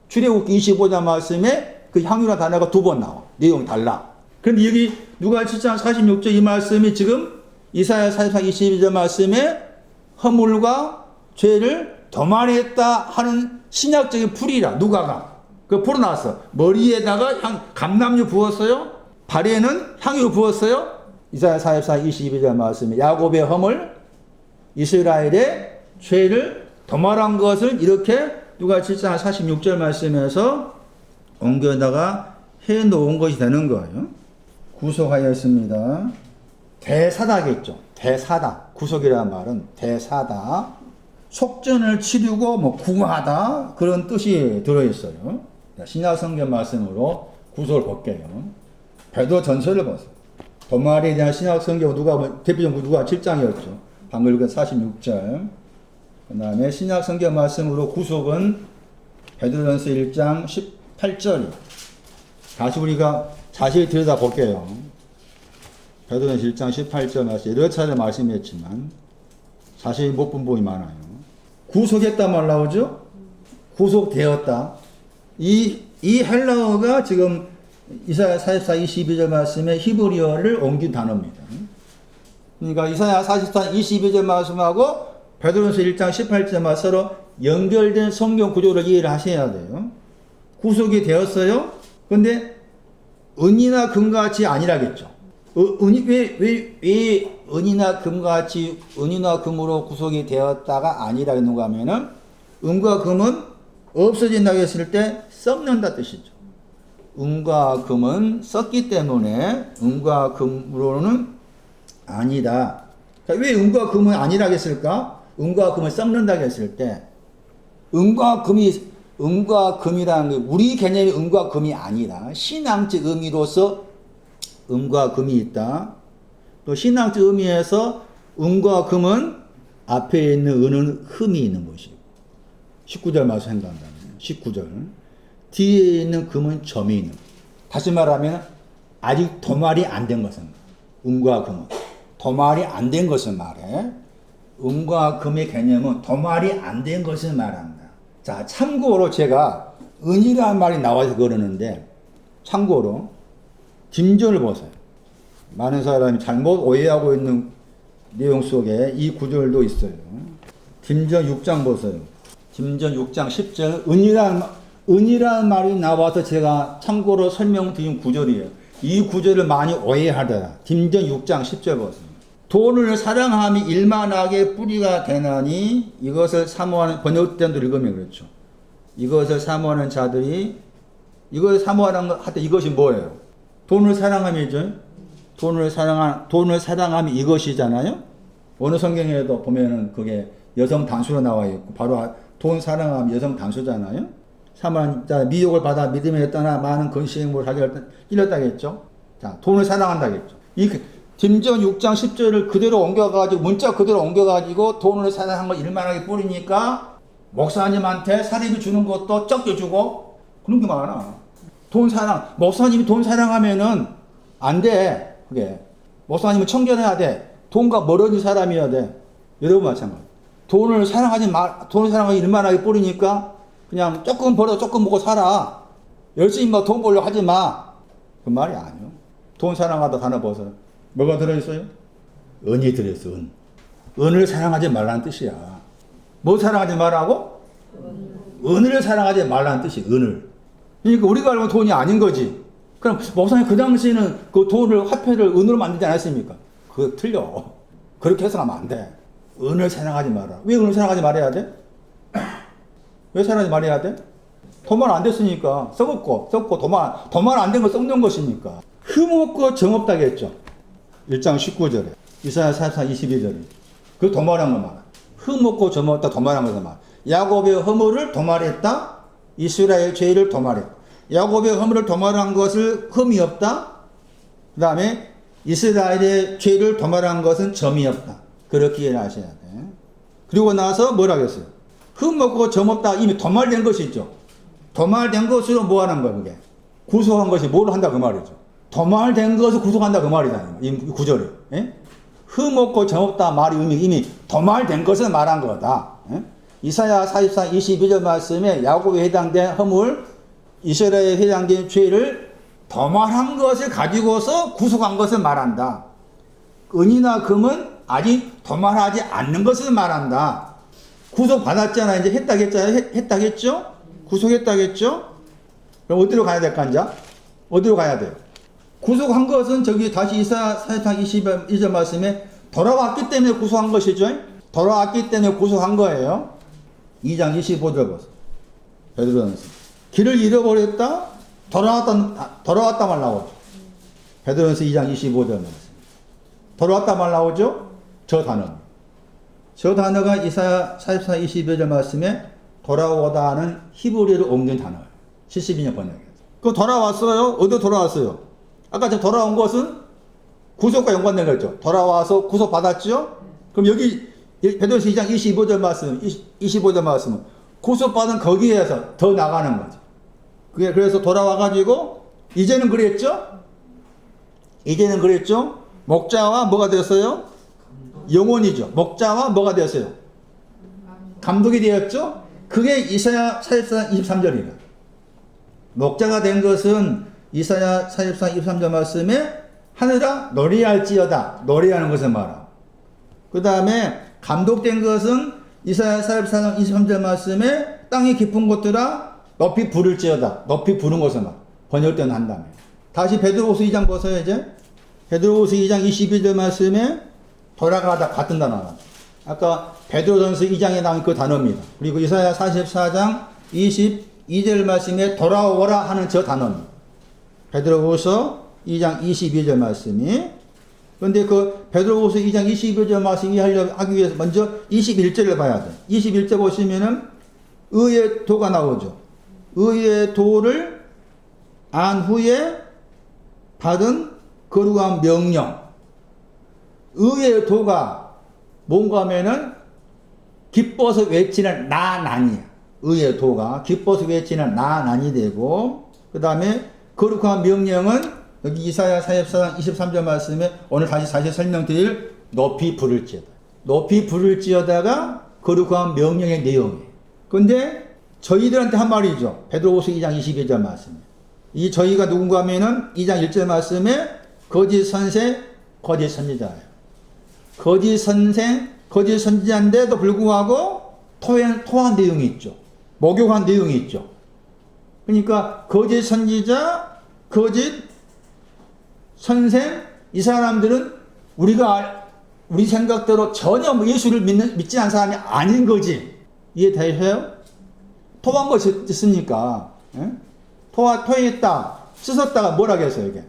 출애굽기 25장 말씀에 그 향유라는 단어가 두 번 나와. 내용이 달라. 그런데 여기 누가 7장 46절 이 말씀이 지금 이사야 44장 22절 말씀에 허물과 죄를 도말했다 하는 신약적인 풀이라 누가가 그 풀어놨어. 머리에다가 감람유 부었어요. 발에는 향유 부었어요. 이사야 44장 22절 말씀에 야곱의 허물, 이스라엘의 죄를 도말한 것을 이렇게 누가 7장 46절 말씀에서 옮겨다가 해놓은 것이 되는 거예요. 구속하였습니다. 대사다겠죠. 대사다. 구속이라는 말은 대사다. 속전을 치르고 뭐 구하다 그런 뜻이 들어있어요. 신약 성경 말씀으로 구속을 볼게요. 베드로 전서를 보세요. 도말에 대한 신약 성경 대표적으로 누가 7장이었죠. 방금 읽은 46절. 그 다음에 신약 성경 말씀으로 구속은 베드로전서 1장 18절이. 다시 우리가 자세히 들여다볼게요. 베드로전서 1장 18절 말씀 여러 차례 말씀했지만 자세히 못 본 부분이 많아요. 구속했다 말 나오죠? 구속되었다. 이 헬라어가 지금 이사야 44, 22절 말씀에 히브리어를 옮긴 단어입니다. 그러니까 이사야 44, 22절 말씀하고 베드로전서 1장 18절 말씀 서로 연결된 성경 구조를 이해를 하셔야 돼요. 구속이 되었어요. 근데 은이나 금같이 아니라겠죠. 왜 은이나 금같이 은이나 금으로 구속이 되었다가 아니라 했는가 하면은 은과 금은 없어진다고 했을 때 썩는다 뜻이죠. 은과 금은 썩기 때문에 은과 금으로는 아니다. 왜 은과 금은 아니라 했을까? 은과 금을 썩는다고 했을 때 은과 금이라는 게 우리 개념의 은과 금이 아니라 신앙적 의미로서 은과 금이 있다. 또 신앙적 의미에서 은과 금은 앞에 있는 은은 흠이 있는 것이고 19절 말씀 생각한다면 19절 뒤에 있는 금은 점이 있는 것. 다시 말하면 아직 도말이 안 된 것은 은과 금은 도말이 안 된 것을 말해. 은과 금의 개념은 도말이 안 된 것을 말한다. 자, 참고로 제가 은이라는 말이 나와서 그러는데 참고로 딤전을 보세요. 많은 사람이 잘못 오해하고 있는 내용 속에 이 구절도 있어요. 딤전 6장 보세요. 딤전 6장 10절 은이라는 말이 나와서 제가 참고로 설명드린 구절이에요. 이 구절을 많이 오해하더라. 딤전 6장 10절 보세요. 돈을 사랑함이 일만하게 뿌리가 되나니 이것을 사모하는 번역된도 읽으면 그렇죠. 이것을 사모하는 자들이 이것을 사모하는 것 하여튼 이것이 뭐예요? 돈을 사랑함이죠. 돈을 사랑함이 이것이잖아요. 어느 성경에도 보면은 그게 여성 단수로 나와 있고 바로 돈 사랑함 여성 단수잖아요. 사모하는 자 미혹을 받아 믿음에 떠나 많은 근시행물을 하게 이랬다겠죠. 자, 돈을 사랑한다겠죠. 이 딤전 6장 10절을 그대로 옮겨가지고 문자 그대로 옮겨가지고 돈을 사랑한 걸 일만하게 뿌리니까 목사님한테 사례비 주는 것도 적게 주고 그런 게 많아. 돈 사랑 목사님이 돈 사랑하면은 안 돼. 그게 목사님은 청결해야 돼. 돈과 멀어진 사람이어야 돼. 여러분 마찬가지. 돈을 사랑하지 일만하게 뿌리니까 그냥 조금 벌어 조금 먹고 살아. 열심히 뭐 돈 벌려고 하지 마. 그 말이 아니요. 돈 사랑하다 단어 벗어요. 뭐가 들어있어요? 은이 들어있어. 은을 사랑하지 말라는 뜻이야. 뭐 사랑하지 말라고? 은을 사랑하지 말라는 뜻이 은을. 그러니까 우리가 알고 돈이 아닌 거지. 그럼 목사님 그 당시에는 그 돈을 화폐를 은으로 만들지 않았습니까? 그거 틀려. 그렇게 해석하면 안 돼. 은을 사랑하지 마라. 왜 은을 사랑하지 말아야 돼? 왜 사랑하지 말아야 돼? 도말 안 됐으니까 썩었고 도말 안 된 거 썩는 것이니까. 흠없고 정없다겠죠. 1장 19절에 이사야 44, 22절에 그 도말한 거 말아. 흠없고 정없다 도말한 것을 말아. 야곱의 허물을 도말했다. 이스라엘 죄를 도말했다. 야곱의 허물을 도말한 것을 흠이 없다. 그 다음에 이스라엘의 죄를 도말한 것은 점이 없다. 그렇게 이해하셔야 돼. 그리고 나서 뭐라 그랬어요? 흠 없고 점 없다. 이미 도말된 것이 있죠. 도말된 것으로 뭐 하는 거야, 그게? 구속한 것이 뭘 한다, 그 말이죠. 도말된 것을 구속한다, 그 말이잖아요. 이 구절이. 예? 흠 없고 점 없다 말이 이미 도말된 것을 말한 거다. 예? 이사야 44, 22절 말씀에 야곱에 해당된 허물, 이스라엘에 해당된 죄를 도말한 것을 가지고서 구속한 것을 말한다. 은이나 금은 아직 도말하지 않는 것을 말한다. 구속받았잖아. 이제 했다겠죠? 구속했다겠죠? 그럼 어디로 가야 될까, 이제? 어디로 가야 돼요? 구속한 것은 저기 다시 이사야 44, 22절 말씀에 돌아왔기 때문에 구속한 것이죠? 돌아왔기 때문에 구속한 거예요. 2장 25절 보세요. 베드로전서. 길을 잃어버렸다? 돌아왔다 말 나오죠. 베드로전서 2장 25절 말씀. 돌아왔다 말 나오죠? 저 단어가 이사야 44, 22절 말씀에 돌아오다 하는 히브리어를 옮긴 단어예요. 72년 번역에서. 그 돌아왔어요? 어디로 돌아왔어요? 아까 저 돌아온 것은 구속과 연관된 거죠. 돌아와서 구속받았죠? 그럼 여기 베드로서 2장 25절 말씀은 구속받은 거기에서 더 나가는 거죠. 그래서 돌아와가지고 이제는 그랬죠? 목자와 뭐가 되었어요? 영혼이죠. 목자와 뭐가 되었어요? 감독이 되었죠? 그게 이사야 44, 23절이에요. 목자가 된 것은 이사야 44, 23절 말씀에 하늘아 노래할지어다. 노래하는 것을 말하고. 그 다음에 감독된 것은 이사야 44, 23절 말씀에 땅의 깊은 곳들아 높이 부를지어다. 높이 부른 것을 말. 번역된 한다면. 다시 베드로후서 2장 보세요, 이제. 베드로후서 2장 22절 말씀에 돌아가다 같은 단어가. 아까 베드로전서 2장에 나온 그 단어입니다. 그리고 이사야 44장 22절 말씀에 돌아오라 하는 저 단어입니다. 베드로후서 2장 22절 말씀이. 그런데 그 베드로후서 2장 22절 말씀 이해하기 위해서 먼저 21절을 봐야 돼. 21절 보시면은 의의 도가 나오죠. 의의 도를 안 후에 받은 거룩한 명령. 의의 도가 뭔가 하면은 기뻐서 외치는 나난이야. 의의 도가 기뻐서 외치는 나난이 되고, 그 다음에 거룩한 명령은 여기 이사야 44장 23절 말씀에 오늘 다시 설명드릴 높이 부를지어다. 높이 부를지어다가 거룩한 명령의 내용이에요. 근데 저희들한테 한 말이죠. 베드로후서 2장 22절 말씀. 이 저희가 누군가 하면은 2장 1절 말씀에 거짓 선생, 거짓 선지자예요. 거짓 선생, 거짓 선지자인데도 불구하고 토한 내용이 있죠. 목욕한 내용이 있죠. 그러니까 거짓 선지자, 거짓 선생, 이 사람들은 우리 생각대로 전혀 예수를 믿지 않은 사람이 아닌 거지. 이해되세요? 토한 것이 있으니까. 예? 토했다, 씻었다가 뭐라 했어요, 이게?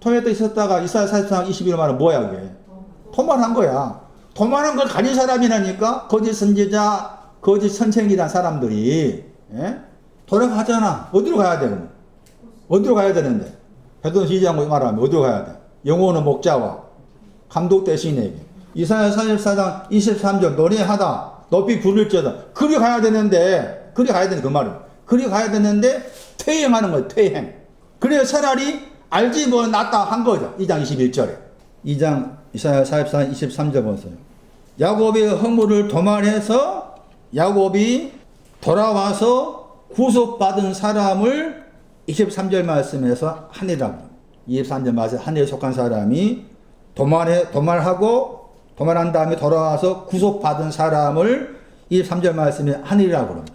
토했다, 씻었다가 이사야 44장 21절 말은 뭐야, 이게? 토말한 거야. 토말한 걸 가진 사람이라니까? 거짓 선지자, 거짓 선생이란 사람들이. 예? 돌아가잖아. 어디로 가야 돼, 그러면? 어디로 가야 되는데? 베드로서 2장 말하면 어디로 가야 돼? 영혼의 목자와 감독 대신에게. 이사야 44장 23절 노래하다, 높이 부를지어다. 그리 가야 되는데, 그 말은. 그리 가야 되는데, 퇴행하는 거예요, 퇴행. 그래서 차라리 알지 뭐 낫다 한 거죠. 2장 21절에. 2장 이사야 44장 23절 보세요. 야곱의 허물을 도말해서 야곱이 돌아와서 구속받은 사람을 23절 말씀에서 하늘이라고. 23절 말씀 하늘에 속한 사람이 도말한 다음에 돌아와서 구속받은 사람을 23절 말씀에 하늘이라고 그럽니다.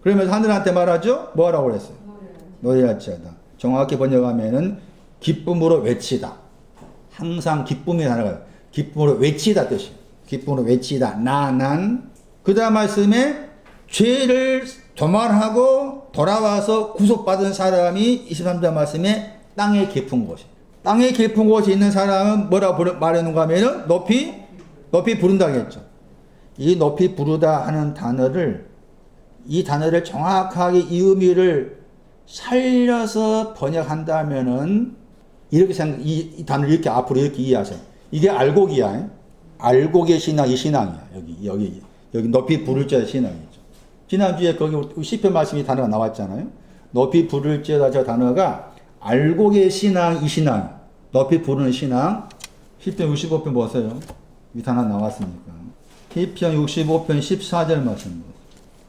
그러면서 하늘한테 말하죠? 뭐라고 그랬어요? 노래할지어다. 정확히 번역하면은 기쁨으로 외치다. 항상 기쁨이 나가요. 기쁨으로 외치다 뜻이에요. 기쁨으로 외치다. 난. 그 다음 말씀에 죄를 도말하고 돌아와서 구속받은 사람이 23절 말씀에 땅에 깊은 곳이. 땅에 깊은 곳이 있는 사람은 뭐라고 말하는가 하면은 높이 부른다고 했죠. 이 높이 부르다 하는 이 단어를 정확하게 이 의미를 살려서 번역한다면은 이렇게 이 단어를 이렇게 앞으로 이렇게 이해하세요. 이게 알곡이야. 알곡의 신앙, 이 신앙이야. 여기 높이 부를 자 신앙이죠. 지난주에 거기 시편 말씀이 단어가 나왔잖아요. 높이 부를 자다 저 단어가 알곡의 신앙, 이 신앙. 높이 부르는 신앙. 시편 65편 보세요. 이 단어 나왔으니까. 시편 65편 14절 말씀.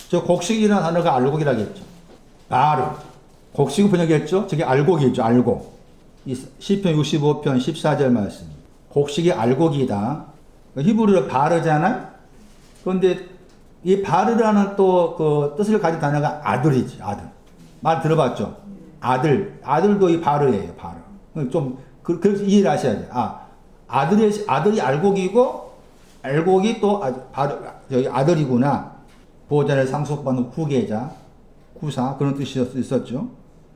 저 곡식이라는 단어가 알곡이라겠죠. 바르. 곡식을 번역했죠. 저게 알곡이죠. 알곡. 시편 65편 14절 말씀. 곡식이 알곡이다. 히브리어로 바르잖아요. 그런데 이 바르라는 또 그 뜻을 가진 단어가 아들이지. 아들. 말 들어봤죠? 아들도 이 바르예요. 바르. 좀 그래서 이해를 하셔야 돼요. 아들이 알곡이고 알곡이 또 저기 아들이구나. 보호자를 상속받는 후계자, 구사 그런 뜻이 있었죠.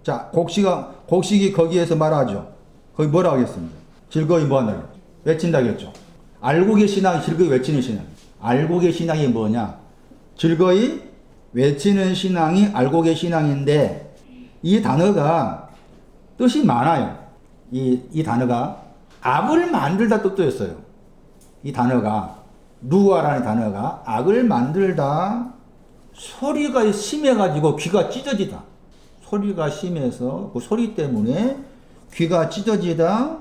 자, 곡식이 거기에서 말하죠. 거기 뭐라 하겠습니까? 즐거이 뭐하나 외친다겠죠. 알곡의 신앙이 즐거이 외치는 신앙. 알곡의 신앙이 뭐냐? 즐거이 외치는 신앙이 알곡의 신앙인데 이 단어가 뜻이 많아요. 이 단어가 악을 만들다 뜻도 있어요. 이 단어가 루아라는 단어가 악을 만들다. 소리가 심해가지고 귀가 찢어지다. 소리가 심해서 그 소리 때문에 귀가 찢어지다.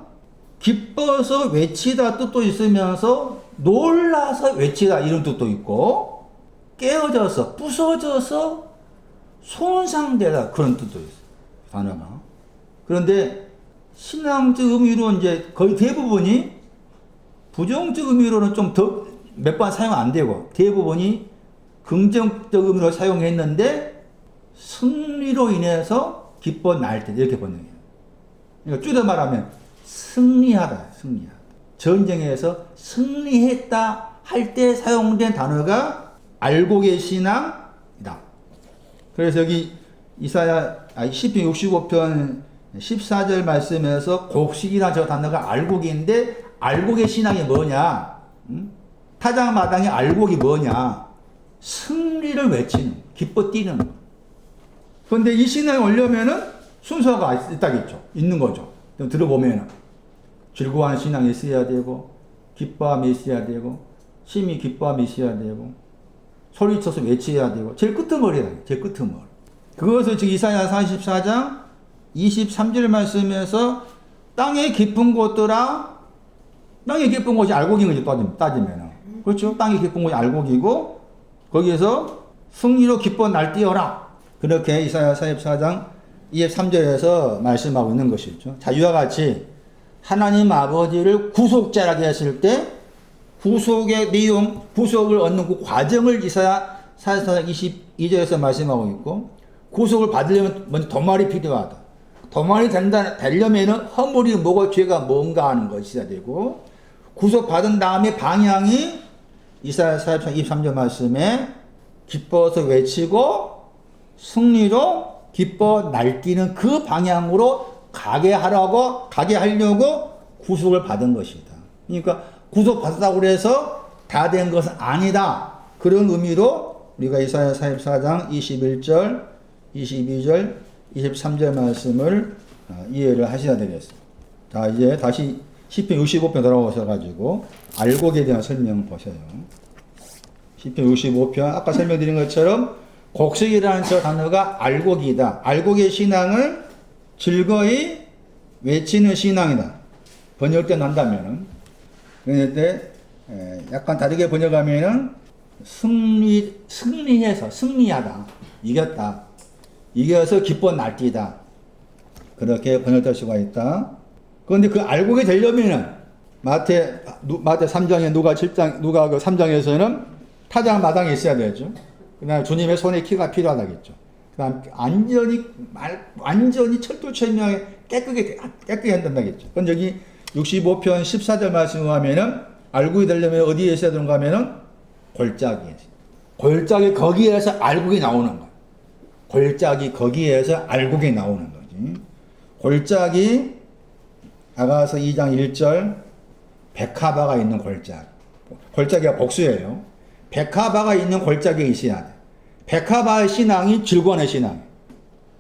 기뻐서 외치다 뜻도 있으면서 놀라서 외치다 이런 뜻도 있고 깨어져서 부서져서 손상되다 그런 뜻도 있어요. 단어가. 그런데 신앙적 의미로 이제 거의 대부분이 부정적 의미로는 좀 더 몇 번 사용 안 되고 대부분이 긍정적 의미로 사용했는데 승리로 인해서 기뻐 날 때 이렇게 번역해요. 그러니까 줄여 말하면 승리하다. 전쟁에서 승리했다 할 때 사용된 단어가 알곡의 신앙이다. 그래서 여기 시편 65편 14절 말씀에서 곡식이나 저 단어가 알곡인데 알곡의 신앙이 뭐냐? 타작마당의 알곡이 뭐냐? 승리를 외치는, 기뻐 뛰는 거. 그런데 이 신앙에 오려면은 순서가 있다겠죠. 있는 거죠. 들어보면은 즐거워하는 신앙이 있어야 되고, 기뻐함이 있어야 되고, 심히 기뻐함이 있어야 되고, 소리쳐서 외쳐야 되고, 제일 끄트머리다. 제일 끄트머리. 그것을 지금 이사야 44장 23절 말씀에서 땅의 깊은 곳들아, 땅의 깊은 곳이 알곡인 거지, 따지면. 그렇죠? 땅의 깊은 곳이 알곡이고, 거기에서 승리로 기뻐 날뛰어라. 그렇게 이사야 44장 23절에서 말씀하고 있는 것이죠. 자, 이와 같이 하나님 아버지를 구속자라게 했을 때, 구속의 내용, 구속을 얻는 그 과정을 이사야 44장 22절에서 말씀하고 있고, 구속을 받으려면 먼저 도말이 필요하다. 도말이 되려면은 허물이 뭐고 죄가 뭔가 하는 것이어야 되고, 구속받은 다음에 방향이 이사야 44장 23절 말씀에 기뻐서 외치고 승리로 기뻐 날뛰는 그 방향으로 가게 하려고 구속을 받은 것이다. 그러니까 구속받았다고 해서 다 된 것은 아니다. 그런 의미로 우리가 이사야 44장 21절, 22절, 23절 말씀을 이해를 하셔야 되겠습니다. 자, 이제 다시 시편 65편 돌아오셔가지고 알곡에 대한 설명 보셔요. 시편 65편 아까 설명드린 것처럼 곡식이라는 저 단어가 알곡이다. 알곡의 신앙을 즐거이 외치는 신앙이다. 번역돼 난다면은. 그런데 약간 다르게 번역하면은 승리해서 승리하다. 이겼다. 이겨서 기뻐 날뛰다. 그렇게 번역될 수가 있다. 그런데 그 알곡이 되려면은 마태 3장에 누가 그 3장에서는 타작 마당이 있어야 되죠. 그다음에 주님의 손에 키가 필요하다겠죠. 그다음 완전히 철두철미하게 깨끗하게 한다겠죠. 그건 여기 65편 14절 말씀을 하면은 알곡이 되려면 어디에 있어야 되는가 하면은 골짜기 거기에서 알곡이 나오는 거야. 골짜기 거기에서 알곡이 나오는 거지. 골짜기 아가서 2장 1절 백합화가 있는 골짜기. 골짜기가 복수예요. 백합화가 있는 골짜기에 있어야 돼. 백합화의 신앙이 즐거워하는 신앙.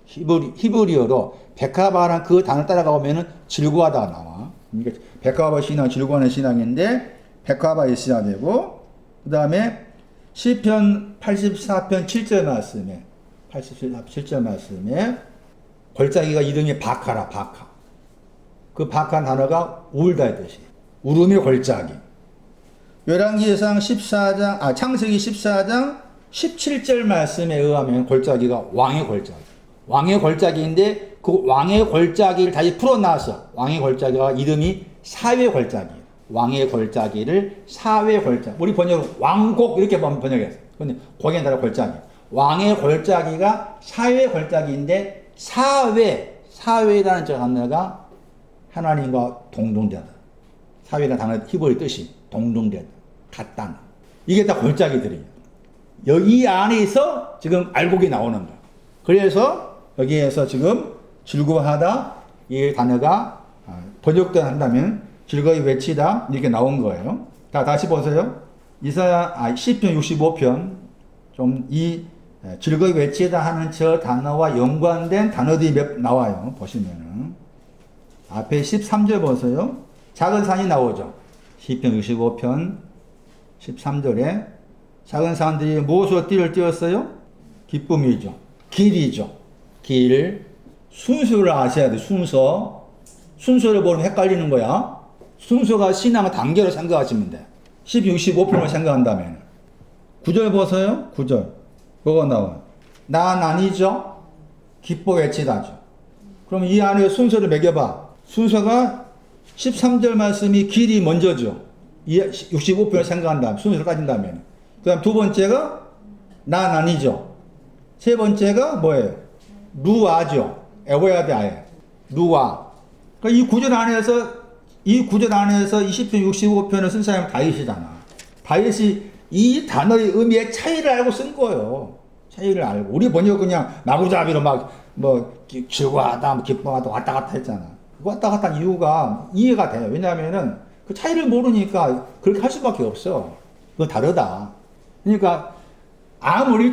히브리어로 백합화라는 그 단어 따라가보면은 즐거워하다가 나와. 그러니까 백합화 신앙, 즐거워하는 신앙인데 백합화에 있어야 되고, 그 다음에 시편 84편 7절 말씀에 87절 말씀에 골짜기가 이름이 바카라, 바카. 그 바카 단어가 울다의 뜻이. 울음의 골짜기. 열왕기상 14장, 창세기 14장 17절 말씀에 의하면 골짜기가 왕의 골짜기. 왕의 골짜기인데 그 왕의 골짜기를 다시 풀어놔서 왕의 골짜기가 이름이 사회 골짜기. 왕의 골짜기를 사회 골짜기. 우리 번역은 왕곡 이렇게 번역했어요. 근데 곡에 따라 골짜기. 왕의 골짜기가 사회 골짜기인데 사회라는 저 단어가 하나님과 동등되다. 사회라는 단어 히브리 뜻이 동등되다. 같다. 이게 다 골짜기들이에요. 여기 안에서 지금 알곡이 나오는 거예요. 그래서 여기에서 지금 즐거워하다 이 단어가 번역도 한다면 즐거이 외치다 이렇게 나온 거예요. 다시 보세요. 시편 65편 좀 이 즐거이 외치다 하는 저 단어와 연관된 단어들이 몇 나와요. 보시면은 앞에 13절 보세요. 작은 산이 나오죠. 시편 65편 13절에 작은 산들이 무엇으로 띠를 띄었어요? 기쁨이죠. 길이죠. 길. 순서를 아셔야 돼. 순서를 보면 헷갈리는 거야. 순서가 신앙의 단계로 생각하시면 돼. 65편을 생각한다면. 9절 보세요. 9절. 뭐가 나와요? 난 아니죠. 기뻐 외치다죠. 그럼 이 안에 순서를 매겨봐. 순서가 13절 말씀이 길이 먼저죠. 65편을 생각한다면, 순서를 따진다면. 그 다음 두 번째가 난 아니죠. 세 번째가 뭐예요? 누아죠. 에워야 돼, 아예. 누아. 그러니까 이 구절 안에서 이 10편 65편을 쓴 사람이 다윗이잖아. 다윗이 이 단어의 의미의 차이를 알고 쓴 거예요. 차이를 알고. 우리 번역 그냥 마구잡이로 즐거워하다, 기뻐하다 왔다 갔다 했잖아. 왔다 갔다 한 이유가 이해가 돼요. 왜냐하면은 그 차이를 모르니까 그렇게 할 수밖에 없어. 그건 다르다. 그러니까 아무리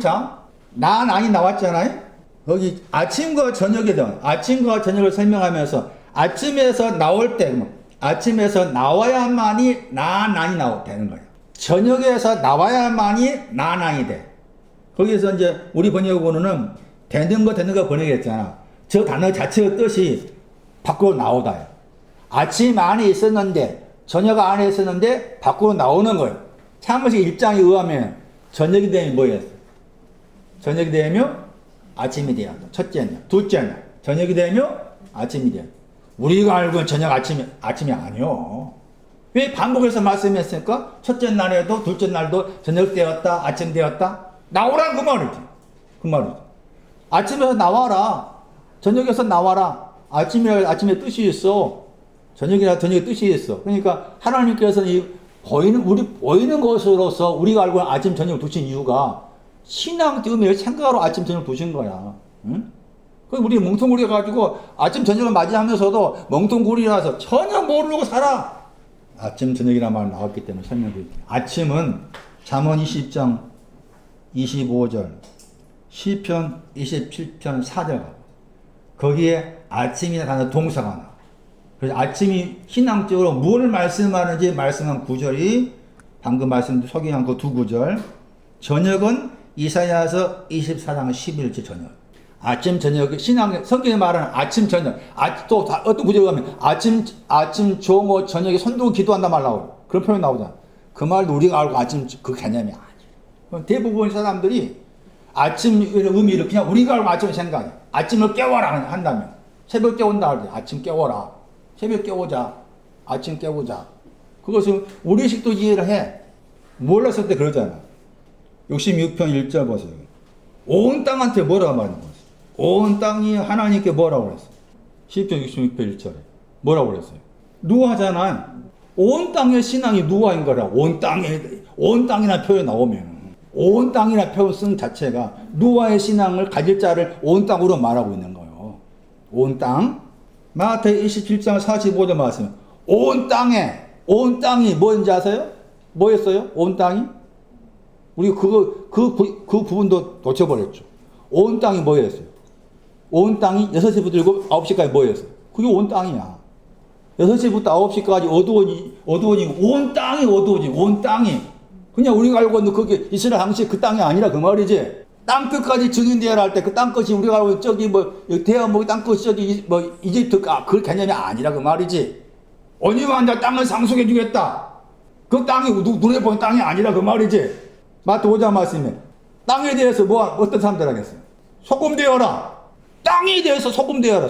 난 아니 나왔잖아요. 여기 아침과 저녁을 설명하면서 아침에서 나올 때 아침에서 나와야만이 난 아니 되는 거예요. 저녁에서 나와야만이 난 아니 돼. 거기서 이제 우리 번역으로는 되는 거 번역했잖아. 저 단어 자체의 뜻이 밖으로 나오다요. 아침 안에 있었는데 저녁 안에 있었는데 밖으로 나오는 거예요. 창세기 입장에 의하면 저녁이 되면 뭐였어? 저녁이 되면 아침이 돼야 한다. 첫째 날, 둘째 날. 저녁이 되면 아침이 돼야 한다. 우리가 알고 저녁 아침이 아니요. 왜 반복해서 말씀했을까? 첫째 날에도 둘째 날도 저녁 되었다, 아침 되었다. 나오라는 그 말이지. 아침에서 나와라. 저녁에서 나와라. 아침에 뜻이 있어. 저녁에 뜻이 있어. 그러니까 하나님께서는 이 보이는 것으로서 우리가 알고 있는 아침, 저녁을 두신 이유가 신앙 의미를 생각하러 아침, 저녁을 두신 거야. 응? 우리 멍텅구리 가지고 아침, 저녁을 맞이하면서도 멍텅구리라서 전혀 모르고 살아. 아침, 저녁이라는 말 나왔기 때문에 설명드릴게요. 아침은 잠언 20장 25절, 시편 27편 4절. 거기에 아침이라는 단어 동사가 나와. 그래서 아침이 신앙적으로 무엇을 말씀하는지 말씀한 구절이 방금 소개한 그 두 구절. 저녁은 이사야서 24장 11절 저녁. 아침, 저녁, 성경에 말하는 아침, 저녁. 또 어떤 구절에 가면 아침, 종오, 저녁에 손들고 기도한다 말 나오고. 그런 표현이 나오잖아. 그 말도 우리가 알고 아침 그 개념이 아니야. 대부분 사람들이 아침 의미를 그냥 우리가 알고 아침을 생각해. 아침을 깨워라 한다면. 새벽 깨운다 할 때 아침 깨워라. 새벽 깨우자. 아침 깨우자. 그것은 우리식도 이해를 해. 몰랐을 때 그러잖아. 66편 1절 보세요. 온 땅한테 뭐라고 말하는 거지? 온 땅이 하나님께 뭐라고 그랬어? 시편 66편 1절에 뭐라고 그랬어요? 누아잖아. 온 땅의 신앙이 누아인 거라. 온 땅이나 표현 나오면 온 땅이나 표현 쓴 자체가 누아의 신앙을 가질 자를 온 땅으로 말하고 있는 거예요. 온 땅. 마태복음 27장 45절 말씀. 온 땅이 뭐인지 아세요? 뭐였어요? 온 땅이? 우리 그 부분도 놓쳐버렸죠. 온 땅이 뭐였어요? 온 땅이 6시부터 9시까지 뭐였어? 그게 온 땅이야. 6시부터 9시까지 어두워지고 온 땅이 어두워지고 온 땅이. 그냥 우리가 알고 있는 그게 이스라엘 당시 그 땅이 아니라 그 말이지. 땅끝까지 증인되어야 할 때 그 땅끝이 우리가 알고 있는 저기 뭐 대한민국 땅끝이 저기 뭐 이집트 그 개념이 아니라 그 말이지. 언니만 자 땅을 상속해 주겠다. 그 땅이 눈에 보이는 땅이 아니라 그 말이지. 마태 5장 말씀에 땅에 대해서 어떤 사람들 하겠어요? 소금 되어라. 땅에 대해서 소금 되어라.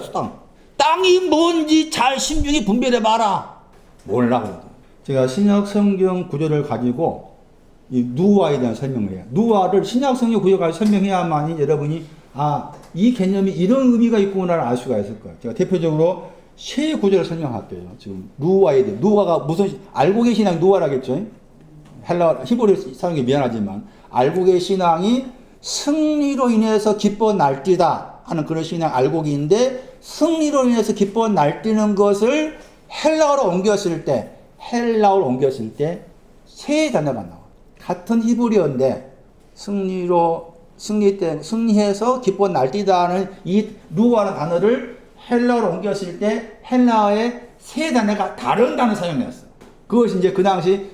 땅이 뭔지 잘 신중히 분별해 봐라. 몰라 그래도. 제가 신약 성경 구절을 가지고 이 누아에 대한 설명을 해요. 누아를 신약 성경 구절까지 설명해야만이 여러분이 이 개념이 이런 의미가 있구나를 알 수가 있을 거예요. 제가 대표적으로 세 구절을 설명할게요. 지금 누아에 대해. 누아가 무슨 알고 계신 신앙 누아라겠죠. 헬라 히브리 사용이 미안하지만 알고 계신 신앙이 승리로 인해서 기뻐 날뛰다 하는 그런 신앙 알고 계신데 승리로 인해서 기뻐 날뛰는 것을 헬라어로 옮겼을 때 세 단어가 나와. 같은 히브리어인데 승리해서 기뻐 날뛰다는 이 누아라는 단어를 헬라어로 옮겼을 때 헬라어의 세 단어가 다른 단어 사용했어. 그것이 이제 그 당시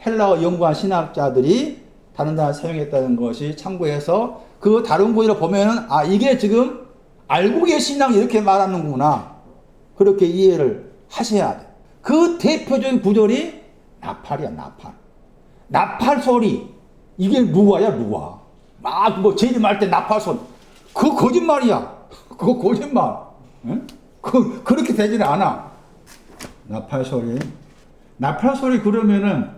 헬라어 연구한 신학자들이 다른 단어 사용했다는 것이 참고해서 그 다른 구절을 보면은 이게 지금 알고 계신 신앙 이렇게 말하는구나. 그렇게 이해를 하셔야 돼. 그 대표적인 구절이 나팔이야, 나팔. 나팔 소리. 이게 누아야, 누아. 재림할 때 나팔 소리. 그거 거짓말이야. 그거 거짓말. 응? 그렇게 되지는 않아. 나팔 소리. 나팔 소리 그러면은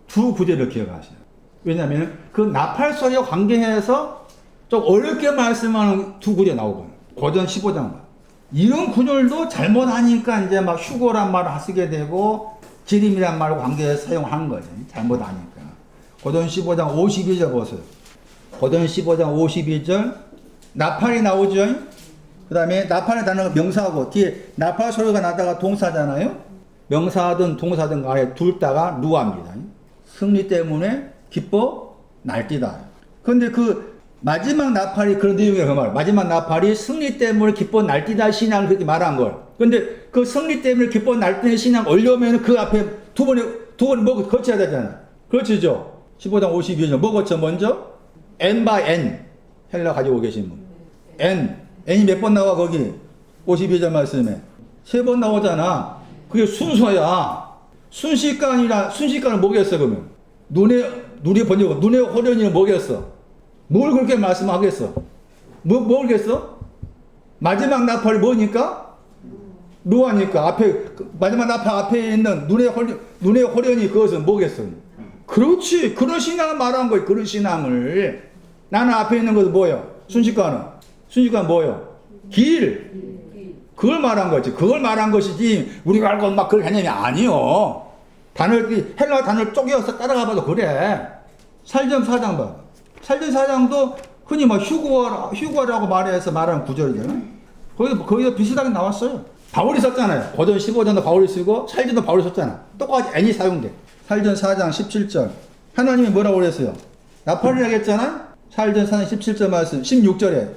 두 구절을 기억하세요. 왜냐면 그 나팔 소리와 관계해서 좀 어렵게 말씀하는 두 구절 나오거든요. 고전 15장. 이런 구절도 잘못하니까 이제 막 휴거란 말을 쓰게 되고 지림이란 말과 관계해서 사용하는 거죠. 잘못하니까. 고전 15장 52절 보세요. 고전 15장 52절. 나팔이 나오죠. 그 다음에 나팔의 단어가 명사하고 뒤에 나팔 소리가 나다가 동사잖아요. 명사든 동사든 간에 둘 다가 누아입니다. 승리 때문에 기뻐 날뛰다. 그런데 그 마지막 나팔이 그런 내용이에요. 그 말. 마지막 나팔이 승리 때문에 기뻐 날뛰다 신앙을 그렇게 말한 걸. 그런데 그 승리 때문에 기뻐 날뛰는 신앙 올려면 그 앞에 두 번에 뭐 거쳐야 되잖아. 그렇죠. 15장 52절 뭐 거쳐 먼저? N 헬라 가지고 계신 분. N이 몇 번 나와 거기? 52절 말씀에. 3번 나오잖아. 그게 순서야. 순식간은 뭐겠어 그러면? 눈에 번쩍 눈의 호련이는 뭐겠어? 뭘 그렇게 말씀하겠어? 뭐겠어? 마지막 나팔이 뭐니까? 누아니까. 마지막 나팔 앞에 있는 눈의 호련이 그것은 뭐겠어? 그렇지. 그런 신앙을 말한 거예요. 그런 신앙을. 나는 앞에 있는 것은 뭐예요? 순식간 뭐예요? 길. 그걸 말한 거지. 그걸 말한 것이지, 우리가 알고 막 그런 개념이 아니요. 헬라 단어를 쪼개서 따라가봐도 그래. 살전 4장 봐. 살전 4장도 흔히 뭐 휴거라고 말하는 구절이잖아요. 거기서 비슷하게 나왔어요. 바울이 썼잖아요. 고전 15장도 바울이 쓰고, 살전도 바울이 썼잖아. 똑같이 N이 사용돼. 살전 4장 17절. 하나님이 뭐라고 그랬어요? 나팔이라고 했잖아? 살전 4장 17절 말씀, 16절에.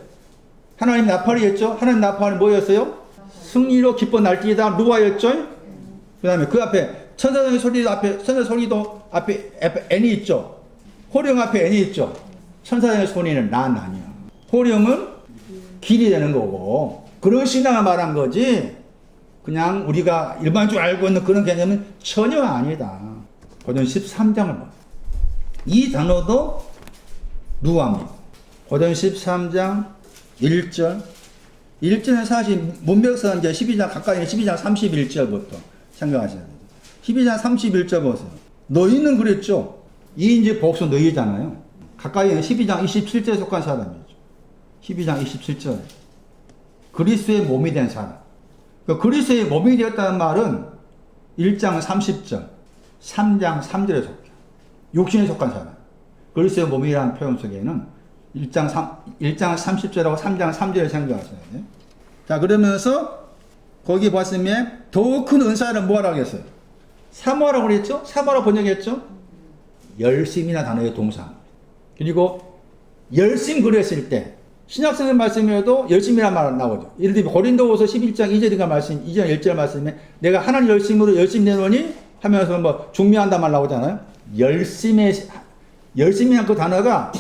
하나님 나팔이 했죠? 하나님 나팔은 뭐였어요? 승리로 기뻐 날뛰다 누아였죠? 그 다음에 그 앞에 천사장의 소리도 앞에 N이 있죠? 호령 앞에 N이 있죠? 천사장의 소리는 난 아니야. 호령은 길이 되는 거고, 그런 신앙을 말한 거지, 그냥 우리가 일반적으로 알고 있는 그런 개념은 전혀 아니다. 고전 13장을 봐. 이 단어도 누아입니다. 고전 13장 1절. 1절은 사실 문맥상 이제 12장 가까이 12장 31절부터 생각하셔야 돼요. 12장 31절 보세요. 너희는 그랬죠. 이 이제 복수 너희잖아요. 가까이는 12장 27절에 속한 사람이죠. 12장 27절. 그리스도의 몸이 된 사람. 그리스도의 몸이 되었다는 말은 1장 30절, 3장 3절에 속해요. 육신에 속한 사람. 그리스도의 몸이라는 표현 속에는 1장 30절하고 3장 3절을 생각하셔야 돼요. 자, 그러면서 거기 봤으면 더 큰 은사를 뭐하라고 했어요? 사모하라고 그랬죠? 사모하라고 번역했죠? 열심이나 단어의 동사. 그리고 열심 그랬을 때 신약성경 말씀에도 열심이라는 말 나오죠. 예를 들면 고린도후서 11장 2절인가 말씀, 2절 1절 말씀에 내가 하나님 열심으로 열심 내노니 하면서 뭐 중미한다 말 나오잖아요. 열심이란 그 단어가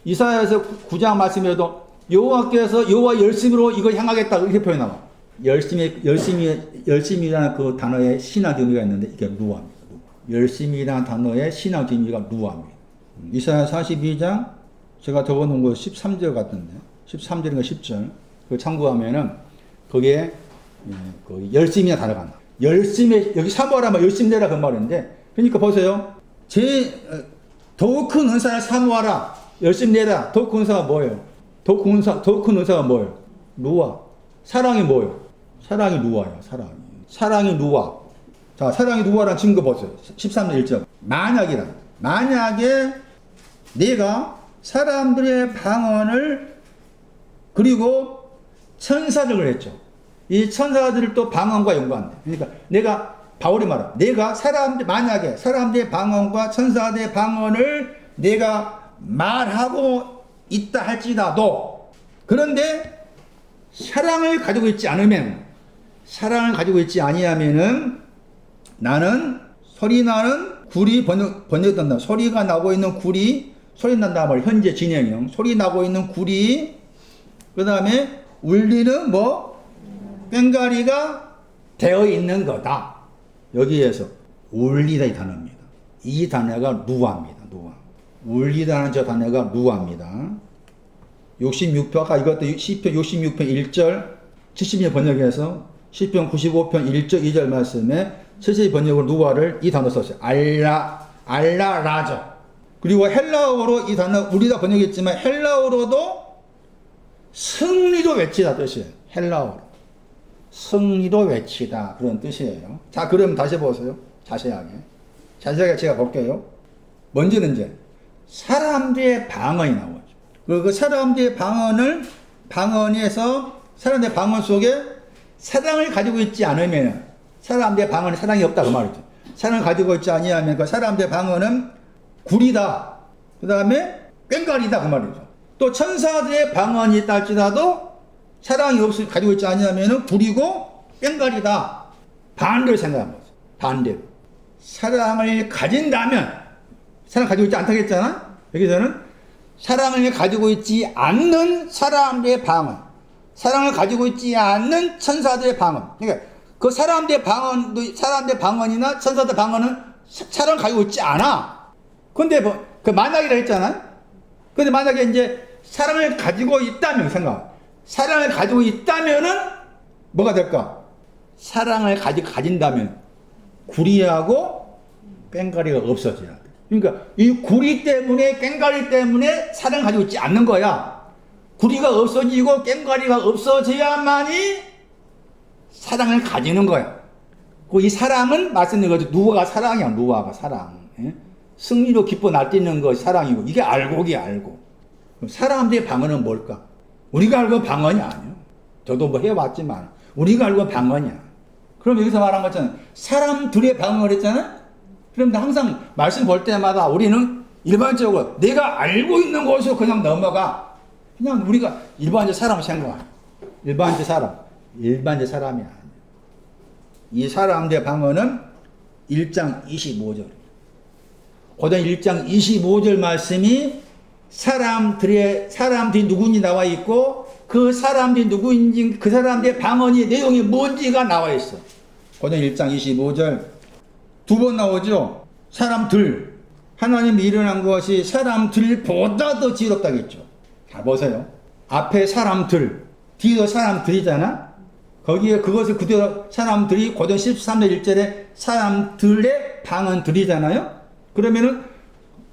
이사야에서 9장 말씀에도 여호와께서 여호와 열심으로 이거 향하겠다 이렇게 표현 나와. 열심이라는 그 단어의 신학 의미가 있는데 이게 루아입니다. 열심이라는 단어의 신학 의미가 루아입니다. 이사야 42장 제가 적어놓은 거 13절 같은데 13절인가 10절 그 참고하면은 거기에 그 열심이라는 단어가 나와. 열심히 여기 사모하라면 열심 내라 그 말인데 그러니까 보세요. 더욱 큰 은사를 사모하라. 열심 내라. 더욱 큰 은사가 뭐예요? 더욱 큰 은사가 뭐예요? 루아. 사랑이 뭐예요? 사랑이 루아예요. 사랑이 루아. 자, 사랑이 루아라는 증거 보세요. 13절 1절. 만약에 내가 사람들의 방언을 그리고 천사들을 했죠. 이 천사들을 또 방언과 연관돼. 그러니까 내가 바울이 말하. 내가 만약에 사람들의 방언과 천사들의 방언을 내가 말하고 있다 할지라도 그런데 사랑을 가지고 있지 아니하면은 나는 소리 나는 굴이 번역된다. 소리가 나고 있는 굴이 소리 난다 말 현재 진행형 소리 나고 있는 굴이 그 다음에 울리는 꽹과리가 되어 있는 거다. 여기에서 울리다 이 단어입니다. 이 단어가 루아입니다. 울리다는 저 단어가 루아입니다. 66편 아까 이것도 시편 66편 1절 70년 번역에서 시편 95편 1절 2절 말씀에 70년 번역으로 루아를 이 단어 썼어요. 알라라죠. 그리고 헬라어로 이 단어 우리가 번역했지만 헬라어로도 승리로 외치다 뜻이에요. 헬라어로 승리로 외치다 그런 뜻이에요. 자, 그럼 다시 보세요. 자세하게 제가 볼게요. 먼저는 이제 사람들의 방언이 나오죠. 그 사람들의 방언에서 사람들의 방언 속에 사랑을 가지고 있지 않으면 사람들의 방언에 사랑이 없다 그 말이죠. 사랑을 가지고 있지 아니하면 그 사람들의 방언은 굴이다. 그 다음에 꽹과리다 그 말이죠. 또 천사들의 방언이 있다 할지라도 사랑이 가지고 있지 아니하면 굴이고 꽹과리다. 반대로 생각한 거죠. 반대로. 사랑을 가진다면 사랑 가지고 있지 않다고 했잖아. 여기서는 사랑을 가지고 있지 않는 사람들의 방언, 사랑을 가지고 있지 않는 천사들의 방언. 그러니까 그 사람들의 방언이나 천사들의 방언은 사랑을 가지고 있지 않아. 근데 그 만약이라 했잖아. 근데 만약에 이제 사랑을 가지고 있다면 사랑을 가지고 있다면은 뭐가 될까? 사랑을 가진다면 구리하고 꽹과리가 없어져야 돼. 그러니까 이 구리 때문에 꽹과리 때문에 사랑을 가지고 있지 않는 거야. 구리가 없어지고 꽹과리가 없어져야만이 사랑을 가지는 거야. 이 사랑은 말씀드린 거죠. 누가가 사랑이야. 누가가 사랑. 승리로 기뻐 날뛰는 것이 사랑이고 이게 알곡이야. 알곡. 사람들의 방언은 뭘까? 우리가 알고 방언이 아니야. 저도 해왔지만 우리가 알고 방언이야. 그럼 여기서 말한 것처럼 사람들의 방언을 했잖아. 그런데 항상 말씀 볼 때마다 우리는 일반적으로 내가 알고 있는 것으로 그냥 넘어가. 그냥 우리가 일반적 사람을 생각해. 일반적 사람이 아니야. 이 사람들의 방언은 1장 25절. 고전 1장 25절 말씀이 사람들이 누구인지 나와 있고 그 사람들이 누구인지 그 사람들의 방언의 내용이 뭔지가 나와 있어. 고전 1장 25절 두 번 나오죠. 사람들. 하나님이 일어난 것이 사람들보다 더 지혜롭다겠죠. 잘 보세요. 앞에 사람들, 뒤에 사람들이잖아. 거기에 그것을 그대로 사람들이 고전 13절 1절에 사람들의 방언들이잖아요. 그러면은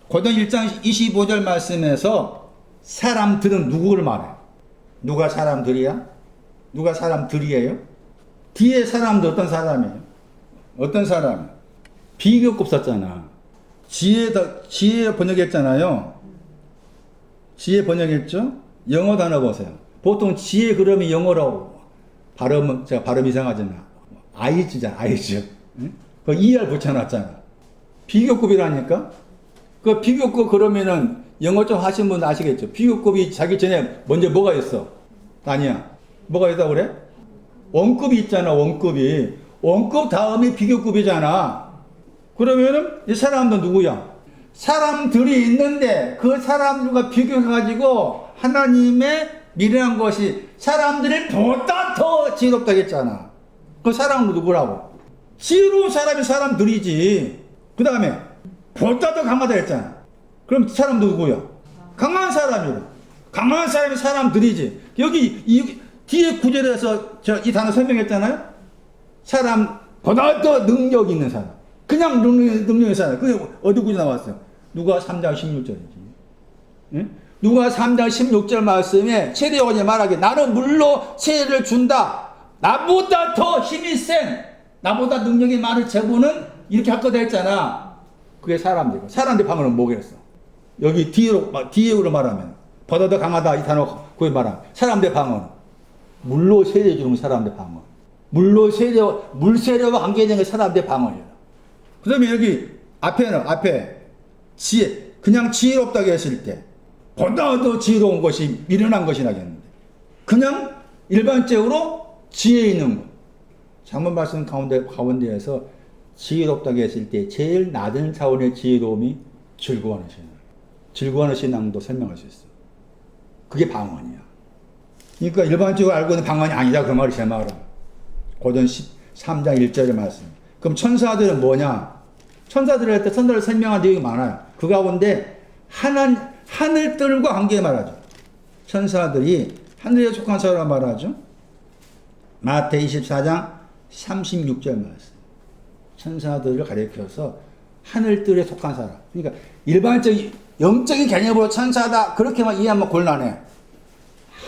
고전 1장 25절 말씀에서 사람들은 누구를 말해요? 누가 사람들이야? 누가 사람들이에요? 뒤에 사람들 어떤 사람이에요? 어떤 사람? 비교급 썼잖아. 지혜 번역했잖아요. 지혜 번역했죠? 영어 단어 보세요. 보통 지혜 그러면 영어로 제가 발음 이상하잖아. 아이즈잖아, 아이즈. 응? 그 ER 붙여놨잖아. 비교급이라니까? 그 비교급 그러면은 영어 좀 하신 분 아시겠죠? 비교급이 자기 전에 먼저 뭐가 있어? 아니야. 뭐가 있다고 그래? 원급이 있잖아, 원급이. 원급 다음이 비교급이잖아. 그러면은 이 사람도 누구야? 사람들이 있는데 그 사람들과 비교해가지고 하나님의 미련한 것이 사람들이 보다 더 지혜롭다고 했잖아. 그 사람은 누구라고? 지혜로운 사람이 사람들이지. 그 다음에 보다 더 강하다 했잖아. 그럼 사람도 누구야? 강한 사람이고. 강한 사람이 사람들이지. 여기 이 뒤에 구절에서 이 단어 설명했잖아요. 사람 보다 더 능력 있는 사람. 그냥 능력 있는 사람. 그게 어디 구절 나왔어요? 누가 3장 16절이지. 응? 누가 3장 16절 말씀에 세례요한이 말하기에 나는 물로 세례를 준다. 나보다 더 힘이 센, 나보다 능력이 많은 제보는 이렇게 할 거다 했잖아. 그게 사람들이고. 사람들 방언은 뭐겠어? 여기 뒤로 말하면 보다 더 강하다 이 단어 그게 말하면 사람들 방언. 물로 세례 주는 사람들 방언. 물세례와 관계된 게 사람들 방언이야. 그 다음에 여기 앞에 지혜, 그냥 지혜롭다고 했을 때 보다 더 지혜로운 것이 미련한 것이 나겠는데 그냥 일반적으로 지혜 있는 것. 장문 말씀 가운데에서 지혜롭다고 했을 때 제일 낮은 차원의 지혜로움이 즐거워하는 신앙. 즐거워하는 신앙도 설명할 수 있어. 그게 방언이야. 그러니까 일반적으로 알고 있는 방언이 아니다. 그 말이 제 말은. 고전 13장 1절의 말씀. 그럼 천사들은 뭐냐? 천사들을 할 때 천사를 설명한 내용이 많아요. 그 가운데 하늘들과 관계 말하죠. 천사들이 하늘에 속한 사람 말하죠. 마태 24장 36절 말씀. 천사들을 가리켜서 하늘들에 속한 사람. 그러니까 일반적인 영적인 개념으로 천사다 그렇게만 이해하면 곤란해.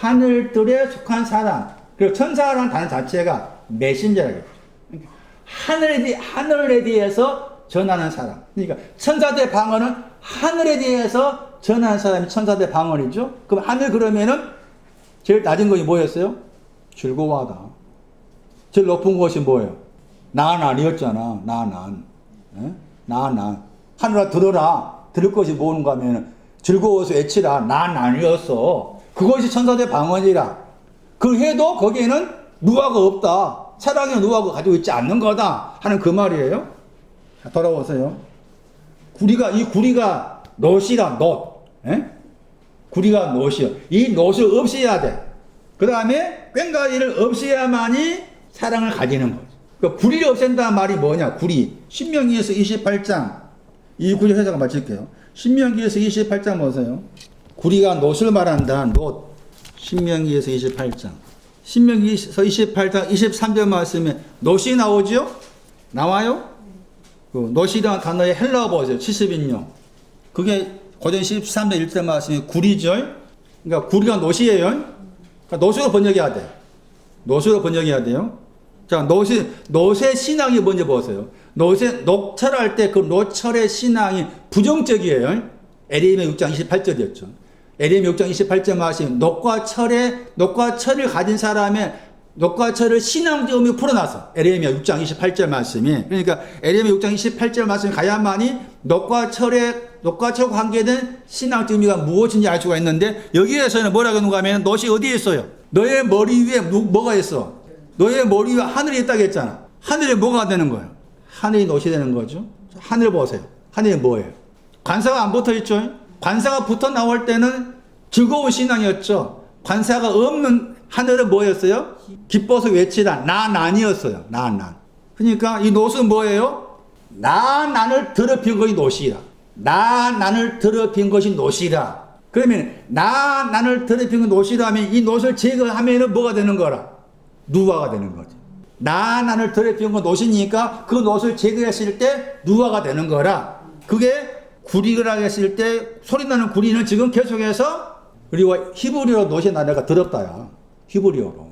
하늘들에 속한 사람. 그리고 천사라는 단어 자체가 메신저라겠죠. 그러니까 하늘에 대해서 전하는 사람. 그러니까 천사들의 방언은 하늘에 대해서 전하는 사람이 천사들의 방언이죠. 그럼 하늘 그러면은 제일 낮은 것이 뭐였어요? 즐거워하다. 제일 높은 것이 뭐예요? 나난이었잖아. 나난. 하늘아 들어라. 들을 것이 뭐는가 하면 즐거워서 외치라. 나난이었어. 그것이 천사들의 방언이라. 그 해도 거기에는 누아가 없다. 사랑의 누아가 가지고 있지 않는 거다. 하는 그 말이에요. 자, 돌아오세요. 이 구리가 놋이라, 놋. 구리가 놋이요. 이 놋을 없애야 돼. 그 다음에 꽹과리를 없애야만이 사랑을 가지는 거죠. 그 구리를 없앤다는 말이 뭐냐? 구리. 신명기에서 28장. 이 구절 해석을 마칠게요. 신명기에서 28장 보세요. 구리가 놋을 말한다. 놋. 신명기에서 28장. 신명기에서 28장 23절 말씀에 놋이 나오죠? 나와요? 그 놋이라는 단어의 헬라어 보세요. 70인용. 그게 고전 13장 1절 말씀에 구리죠? 그러니까 구리가 놋이에요. 그러니까 놋으로 번역해야 돼. 놋으로 번역해야 돼요. 자, 놋의 신앙이 뭔지 보세요. 녹철할 때 그 녹철의 신앙이 부정적이에요. 에레미야 6장 28절이었죠. 에레미야 6장 28절 말씀, 녹과 철을 가진 사람의 녹과 철을 신앙적으로 풀어놔서 에레미야 6장 28절 말씀이. 그러니까 에레미야 6장 28절 말씀이 가야만이 녹과 철과 관계된 신앙적 의미가 무엇인지 알 수가 있는데 여기에서는 뭐라고 하는가 하면 놋이 어디에 있어요? 너의 머리 위에 뭐가 있어? 너의 머리 위에 하늘이 있다고 했잖아. 하늘에 뭐가 되는 거예요? 하늘이 놋이 되는 거죠. 하늘 보세요. 하늘이 뭐예요? 관사가 안 붙어 있죠. 관사가 붙어 나올 때는 즐거운 신앙이었죠. 관사가 없는 하늘은 뭐였어요? 기뻐서 외치라. 나난이었어요. 나난. 그러니까 이 놋은 뭐예요? 나난을 더럽힌 것이 놋이라. 나난을 더럽힌 것이 놋이라. 그러면 나난을 더럽힌 것이 놋이라면 이 놋을 제거하면 뭐가 되는 거라? 누아가 되는 거죠. 나난을 더럽힌 건 놋이니까 그 놋을 제거했을 때 누아가 되는 거라. 그게 구리라고 했을 때 소리나는 구리는 지금 계속해서 그리고 히브리어로 놋의 나라가 더럽다야. 히브리어로.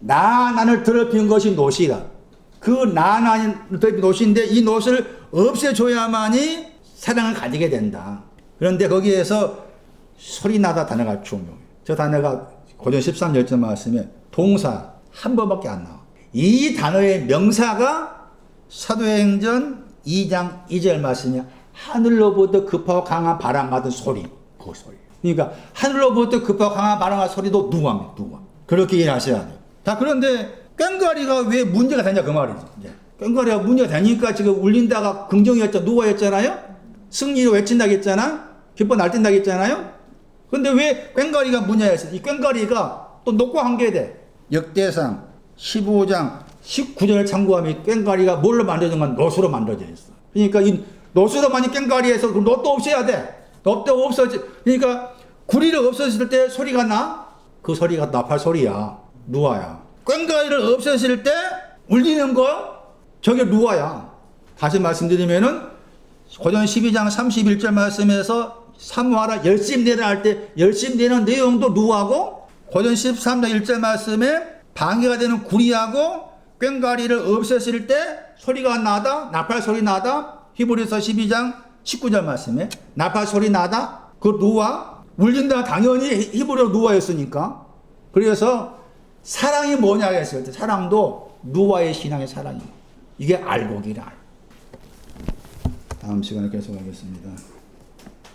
나난을 더럽힌 것이 놋이라. 그 나난을 더럽힌 놋인데 이 놋을 없애줘야만이 사랑을 가지게 된다. 그런데 거기에서 소리나다 단어가 중요해요. 저 단어가 고전 13절절 말씀에 동사 한 번밖에 안 나와. 이 단어의 명사가 사도행전 2장 2절 말씀이야. 하늘로부터 급하고 강한 바람 같은 소리. 그 소리. 그러니까 하늘로부터 급하고 강한 바람과 소리도 누구합니까? 누구. 그렇게 이해하셔야 돼요. 자, 그런데 꽹과리가 왜 문제가 되냐 그 말이죠. 이제 꽹과리가 문제가 되니까 지금 울린다가 긍정이었죠. 누가였잖아요. 승리로 외친다고 했잖아. 기뻐 날뛴다고 했잖아요. 근데 왜 꽹과리가 문제였어요? 이 꽹과리가 또 녹과 관계돼. 역대상 15장 19절을 참고하면 꽹과리가 뭘로 만들어진 건 놋으로 만들어져 있어. 그러니까 이 놋으로 만든 꽹과리에서 놋도 없애야 돼. 놋도 없어지. 그러니까 구리를 없애실 때 소리가 나? 그 소리가 나팔 소리야. 누아야. 꽹과리를 없애실 때 울리는 거 저게 누아야. 다시 말씀드리면은 고전 12장 31절 말씀에서 사모하라 열심 내라 할 때 열심 내는 내용도 누아고 고전 13장 1절 말씀에 방해가 되는 구리하고 꽹과리를 없애실 때 소리가 나다 나팔 소리 나다 히브리서 12장 19절 말씀에 나팔 소리 나다 그 누아 울린다 당연히 히브리어 누아였으니까 그래서 사랑이 뭐냐 했을 때 사랑도 누아의 신앙의 사랑이에요. 이게 알곡이라. 다음 시간에 계속하겠습니다.